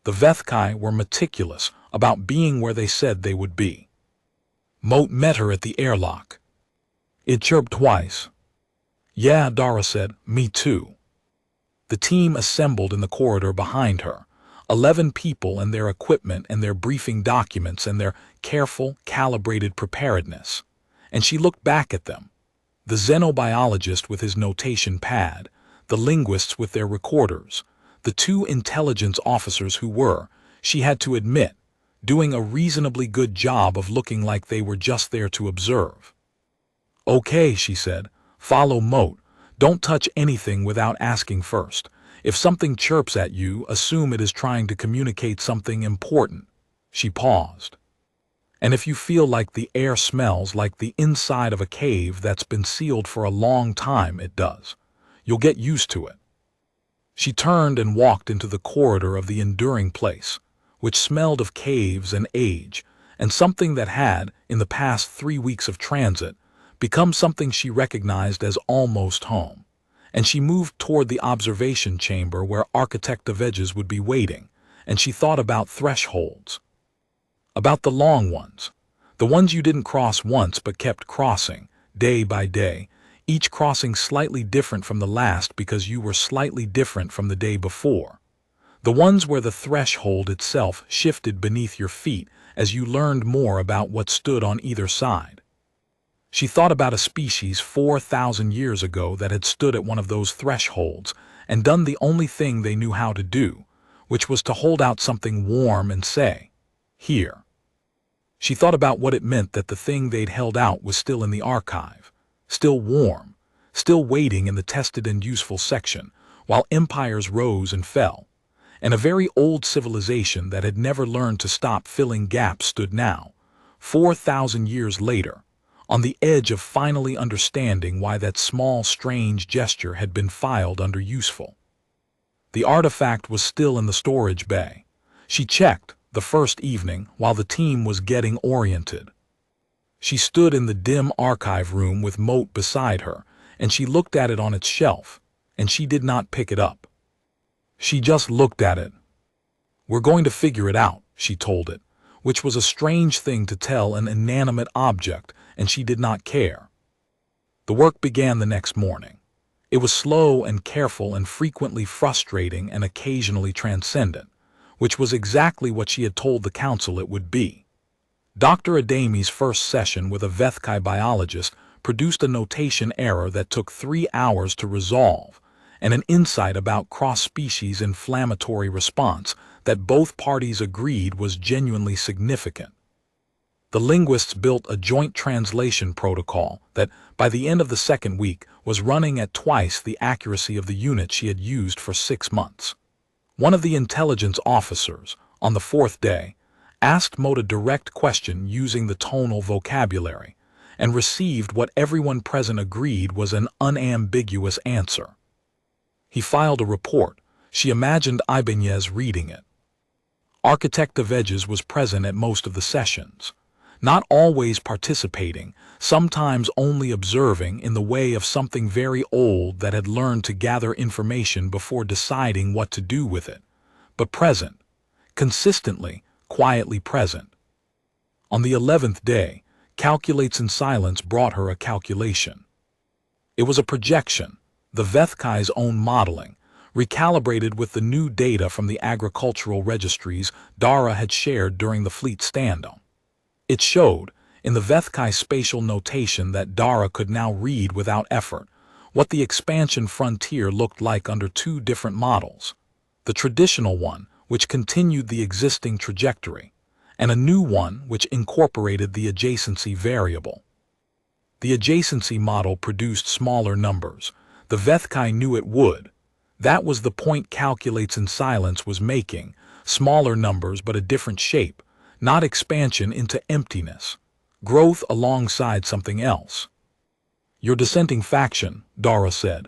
The Vethkai were meticulous about being where they said they would be. Moat met her at the airlock. It chirped twice. "Yeah," Dara said, "me too." The team assembled in the corridor behind her, 11 people and their equipment and their briefing documents and their careful, calibrated preparedness. And she looked back at them. The xenobiologist with his notation pad, the linguists with their recorders, the 2 intelligence officers who were, she had to admit, doing a reasonably good job of looking like they were just there to observe. "Okay," she said, "follow Moat. Don't touch anything without asking first. If something chirps at you, assume it is trying to communicate something important." She paused. "And if you feel like the air smells like the inside of a cave that's been sealed for a long time, it does. You'll get used to it." She turned and walked into the corridor of the enduring place, which smelled of caves and age, and something that had, in the past 3 weeks of transit, become something she recognized as almost home. And she moved toward the observation chamber where Architect of Edges would be waiting, and she thought about thresholds. About the long ones, the ones you didn't cross once but kept crossing, day by day, each crossing slightly different from the last because you were slightly different from the day before. The ones where the threshold itself shifted beneath your feet as you learned more about what stood on either side. She thought about a species 4,000 years ago that had stood at one of those thresholds and done the only thing they knew how to do, which was to hold out something warm and say, "Here." She thought about what it meant that the thing they'd held out was still in the archive, still warm, still waiting in the tested and useful section, while empires rose and fell, and a very old civilization that had never learned to stop filling gaps stood now, 4,000 years later, on the edge of finally understanding why that small, strange gesture had been filed under useful. The artifact was still in the storage bay. She checked, the first evening, while the team was getting oriented. She stood in the dim archive room with Moat beside her, and she looked at it on its shelf, and she did not pick it up. She just looked at it. "We're going to figure it out," she told it, which was a strange thing to tell an inanimate object, and she did not care. The work began the next morning. It was slow and careful and frequently frustrating and occasionally transcendent, which was exactly what she had told the council it would be. Dr. Adami's first session with a Vethkai biologist produced a notation error that took 3 hours to resolve, and an insight about cross-species inflammatory response that both parties agreed was genuinely significant. The linguists built a joint translation protocol that, by the end of the second week, was running at twice the accuracy of the unit she had used for 6 months. One of the intelligence officers, on the 4th day, asked Moat a direct question using the tonal vocabulary, and received what everyone present agreed was an unambiguous answer. He filed a report. She imagined Ibanez reading it. Architect of Edges was present at most of the sessions, not always participating, sometimes only observing in the way of something very old that had learned to gather information before deciding what to do with it, but present, consistently, quietly present. On the 11th day, Calculates in Silence brought her a calculation. It was a projection, the Vethkai's own modeling, recalibrated with the new data from the agricultural registries Dara had shared during the fleet stand-down. It showed, in the Vethkai spatial notation that Dara could now read without effort, what the expansion frontier looked like under 2 different models: the traditional one, which continued the existing trajectory, and a new one which incorporated the adjacency variable. The adjacency model produced smaller numbers. The Vethkai knew it would. That was the point Calculates in Silence was making: smaller numbers but a different shape, not expansion into emptiness, growth alongside something else. "Your dissenting faction," Dara said.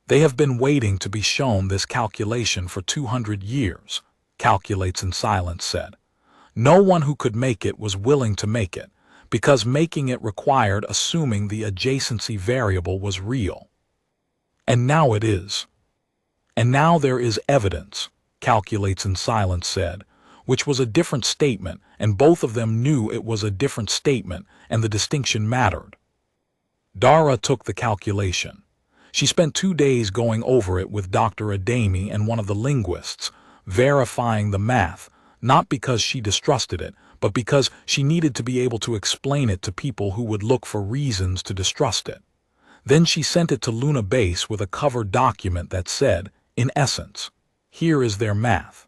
"They have been waiting to be shown this calculation for 200 years, Calculates in Silence said. No one who could make it was willing to make it, because making it required assuming the adjacency variable was real. And now it is. And now there is evidence," Calculates in Silence said, which was a different statement, and both of them knew it was a different statement, and the distinction mattered. Dara took the calculation. She spent 2 days going over it with Dr. Adami and one of the linguists, verifying the math, not because she distrusted it, but because she needed to be able to explain it to people who would look for reasons to distrust it. Then she sent it to Luna Base with a cover document that said, in essence, "Here is their math.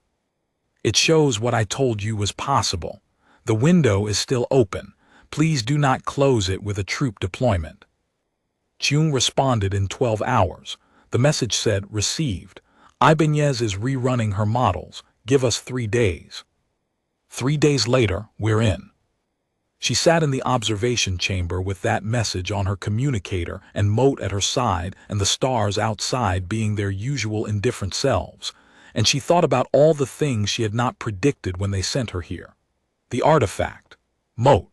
It shows what I told you was possible. The window is still open. Please do not close it with a troop deployment." Chung responded in 12 hours. The message said, "Received. Ibanez is rerunning her models. Give us 3 days. 3 days later, we're in." She sat in the observation chamber with that message on her communicator and Moat at her side and the stars outside being their usual indifferent selves, and she thought about all the things she had not predicted when they sent her here. The artifact, Moat,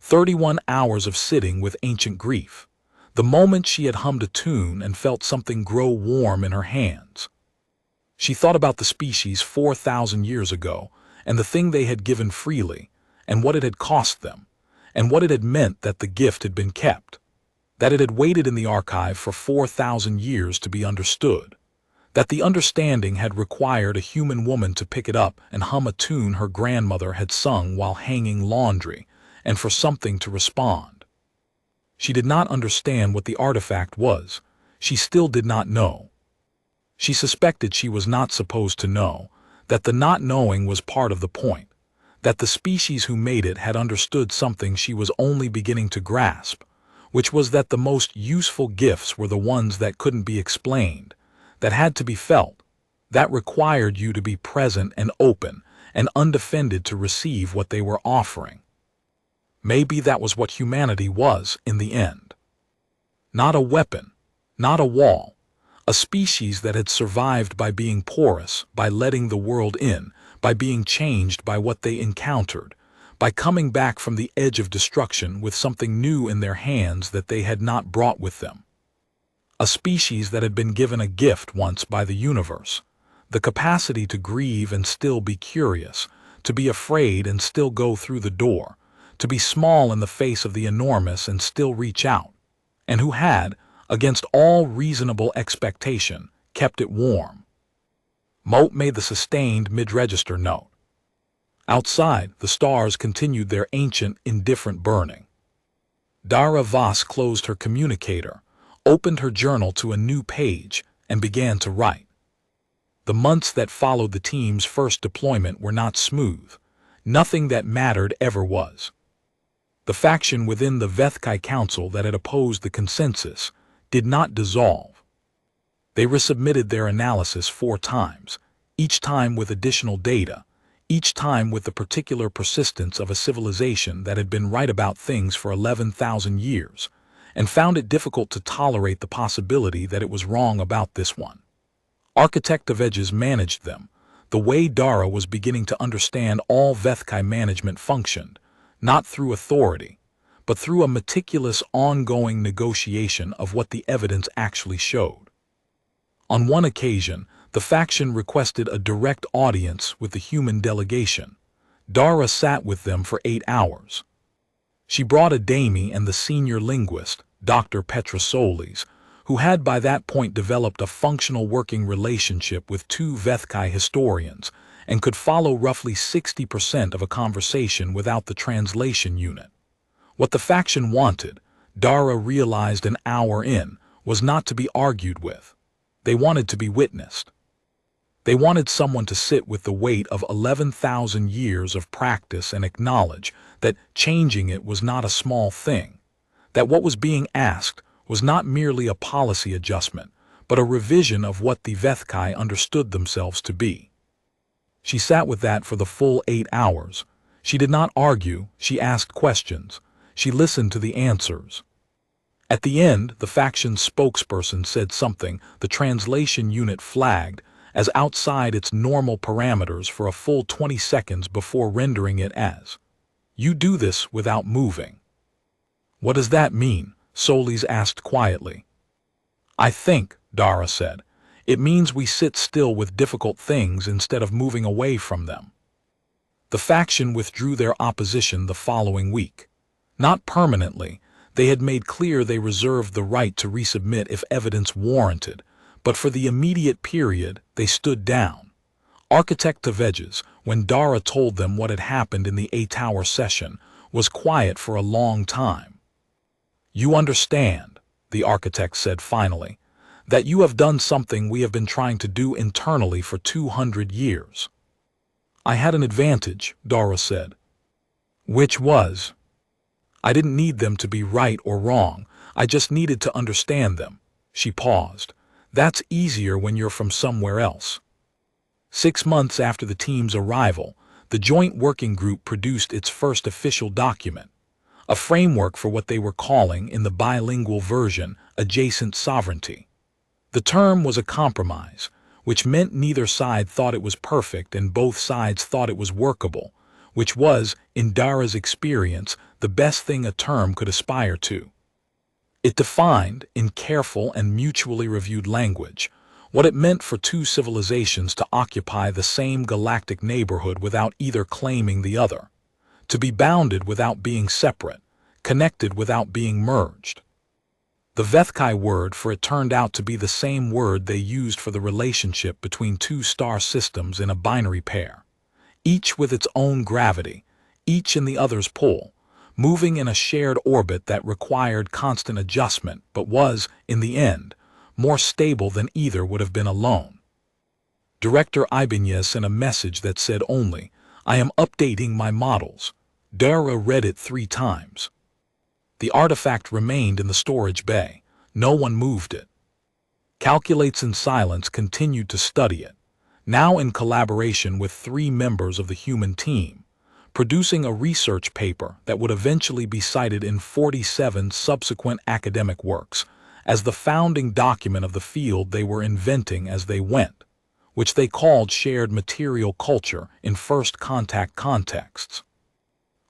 31 hours of sitting with ancient grief, the moment she had hummed a tune and felt something grow warm in her hands. She thought about the species 4,000 years ago, and the thing they had given freely, and what it had cost them, and what it had meant that the gift had been kept, that it had waited in the archive for 4,000 years to be understood, that the understanding had required a human woman to pick it up and hum a tune her grandmother had sung while hanging laundry, and for something to respond. She did not understand what the artifact was. She still did not know. She suspected she was not supposed to know, that the not knowing was part of the point, that the species who made it had understood something she was only beginning to grasp, which was that the most useful gifts were the ones that couldn't be explained, that had to be felt, that required you to be present and open and undefended to receive what they were offering. Maybe that was what humanity was in the end. Not a weapon, not a wall, a species that had survived by being porous, by letting the world in, by being changed by what they encountered, by coming back from the edge of destruction with something new in their hands that they had not brought with them. A species that had been given a gift once by the universe, the capacity to grieve and still be curious, to be afraid and still go through the door, to be small in the face of the enormous and still reach out, and who had, against all reasonable expectation, kept it warm. Moat made the sustained mid-register note. Outside, the stars continued their ancient, indifferent burning. Dara Voss closed her communicator, opened her journal to a new page, and began to write. The months that followed the team's first deployment were not smooth. Nothing that mattered ever was. The faction within the Vethkai Council that had opposed the consensus did not dissolve. They resubmitted their analysis 4 times, each time with additional data, each time with the particular persistence of a civilization that had been right about things for 11,000 years, and found it difficult to tolerate the possibility that it was wrong about this one. Architect of Edges managed them, the way Dara was beginning to understand all Vethkai management functioned, not through authority, but through a meticulous ongoing negotiation of what the evidence actually showed. On one occasion, the faction requested a direct audience with the human delegation. Dara sat with them for 8 hours. She brought Adami and the senior linguist, Dr. Petra Solis, who had by that point developed a functional working relationship with 2 Vethkai historians and could follow roughly 60% of a conversation without the translation unit. What the faction wanted, Dara realized an hour in, was not to be argued with. They wanted to be witnessed. They wanted someone to sit with the weight of 11,000 years of practice and acknowledge that changing it was not a small thing, that what was being asked was not merely a policy adjustment, but a revision of what the Vethkai understood themselves to be. She sat with that for the full 8 hours. She did not argue, she asked questions. She listened to the answers. At the end, the faction's spokesperson said something the translation unit flagged as outside its normal parameters for a full 20 seconds before rendering it as, "You do this without moving." "What does that mean?" Solis asked quietly. "I think," Dara said, "it means we sit still with difficult things instead of moving away from them." The faction withdrew their opposition the following week. Not permanently, they had made clear they reserved the right to resubmit if evidence warranted, but for the immediate period, they stood down. Architect of Edges, when Dara told them what had happened in the 8-hour session, was quiet for a long time. "You understand," the architect said finally, "that you have done something we have been trying to do internally for 200 years. "I had an advantage," Dara said. "Which was?" "I didn't need them to be right or wrong, I just needed to understand them." She paused. "That's easier when you're from somewhere else." 6 months after the team's arrival, the Joint Working Group produced its first official document, a framework for what they were calling, in the bilingual version, adjacent sovereignty. The term was a compromise, which meant neither side thought it was perfect and both sides thought it was workable, which was, in Dara's experience, the best thing a term could aspire to. It defined, in careful and mutually reviewed language, what it meant for 2 civilizations to occupy the same galactic neighborhood without either claiming the other, to be bounded without being separate, connected without being merged. The Vethkai word for it turned out to be the same word they used for the relationship between 2 star systems in a binary pair, each with its own gravity, each in the other's pull, moving in a shared orbit that required constant adjustment but was, in the end, more stable than either would have been alone. Director Ibanez sent a message that said only, "I am updating my models." Dara read it 3 times. The artifact remained in the storage bay. No one moved it. Calculates in silence continued to study it, now in collaboration with 3 members of the human team, producing a research paper that would eventually be cited in 47 subsequent academic works as the founding document of the field they were inventing as they went, which they called shared material culture in first contact contexts.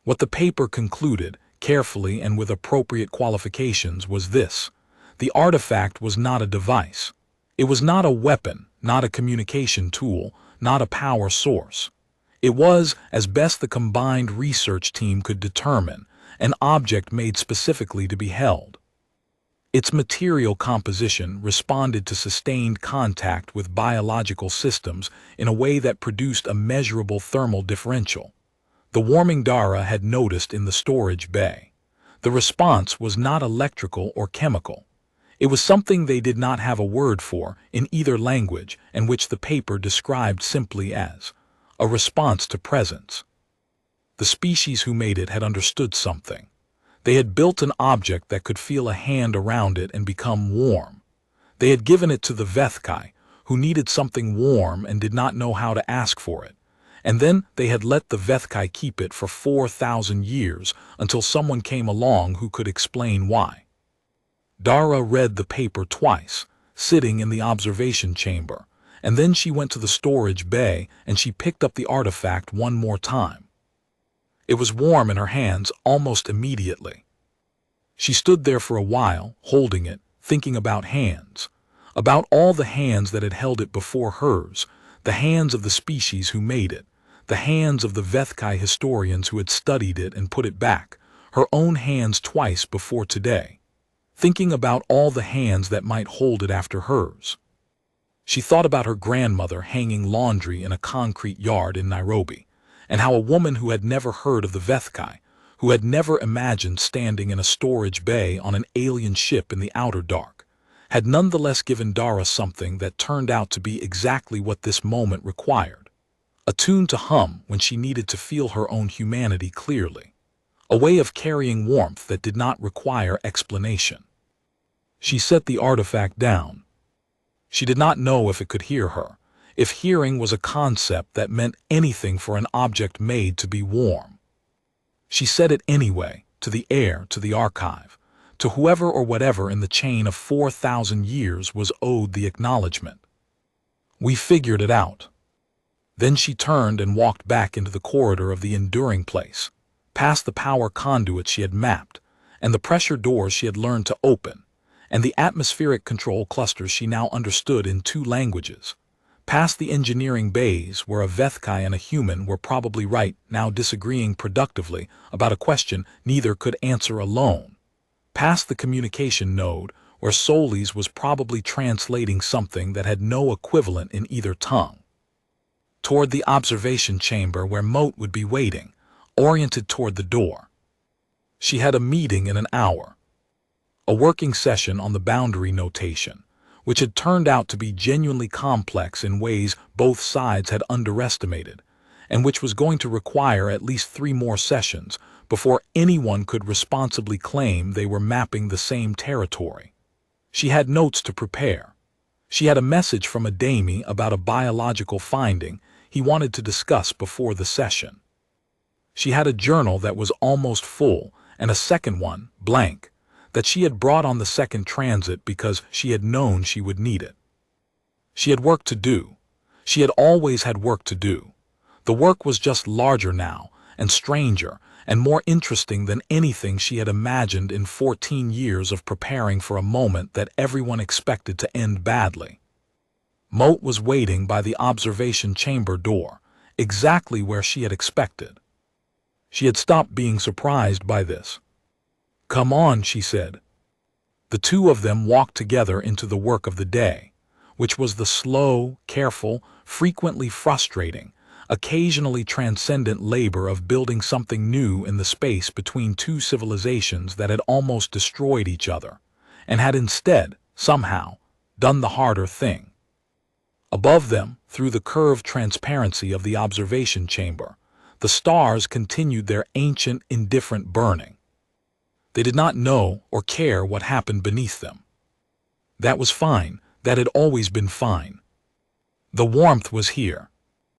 What the paper concluded, carefully and with appropriate qualifications, was this: the artifact was not a device. It was not a weapon, not a communication tool, not a power source. It was, as best the combined research team could determine, an object made specifically to be held. Its material composition responded to sustained contact with biological systems in a way that produced a measurable thermal differential. The warming Dara had noticed in the storage bay. The response was not electrical or chemical. It was something they did not have a word for in either language, and which the paper described simply as a response to presence. The species who made it had understood something. They had built an object that could feel a hand around it and become warm. They had given it to the Vethkai, who needed something warm and did not know how to ask for it. And then they had let the Vethkai keep it for 4,000 years until someone came along who could explain why. Dara read the paper twice, sitting in the observation chamber, and then she went to the storage bay and she picked up the artifact one more time. It was warm in her hands almost immediately. She stood there for a while, holding it, thinking about hands, about all the hands that had held it before hers, the hands of the species who made it, the hands of the Vethkai historians who had studied it and put it back, her own hands twice before today, thinking about all the hands that might hold it after hers. She thought about her grandmother hanging laundry in a concrete yard in Nairobi, and how a woman who had never heard of the Vethkai, who had never imagined standing in a storage bay on an alien ship in the outer dark, had nonetheless given Dara something that turned out to be exactly what this moment required: a tune to hum when she needed to feel her own humanity clearly, a way of carrying warmth that did not require explanation. She set the artifact down. She did not know if it could hear her, if hearing was a concept that meant anything for an object made to be warm. She said it anyway, to the air, to the archive, to whoever or whatever in the chain of 4,000 years was owed the acknowledgement. "We figured it out." Then she turned and walked back into the corridor of the enduring place, past the power conduits she had mapped, and the pressure doors she had learned to open, and the atmospheric control clusters she now understood in 2 languages, past the engineering bays where a Vethkai and a human were probably right now disagreeing productively about a question neither could answer alone, past the communication node where Solis was probably translating something that had no equivalent in either tongue, toward the observation chamber where Moat would be waiting, oriented toward the door. She had a meeting in an hour, a working session on the boundary notation, which had turned out to be genuinely complex in ways both sides had underestimated, and which was going to require at least 3 more sessions before anyone could responsibly claim they were mapping the same territory. She had notes to prepare. She had a message from Adami about a biological finding he wanted to discuss before the session. She had a journal that was almost full and a second one, blank, that she had brought on the second transit because she had known she would need it. She had work to do. She had always had work to do. The work was just larger now, and stranger, and more interesting than anything she had imagined in 14 years of preparing for a moment that everyone expected to end badly. Moat was waiting by the observation chamber door, exactly where she had expected. She had stopped being surprised by this. "Come on," she said. The 2 of them walked together into the work of the day, which was the slow, careful, frequently frustrating, occasionally transcendent labor of building something new in the space between two civilizations that had almost destroyed each other, and had instead, somehow, done the harder thing. Above them, through the curved transparency of the observation chamber, the stars continued their ancient, indifferent burning. They did not know or care what happened beneath them. That was fine. That had always been fine. The warmth was here,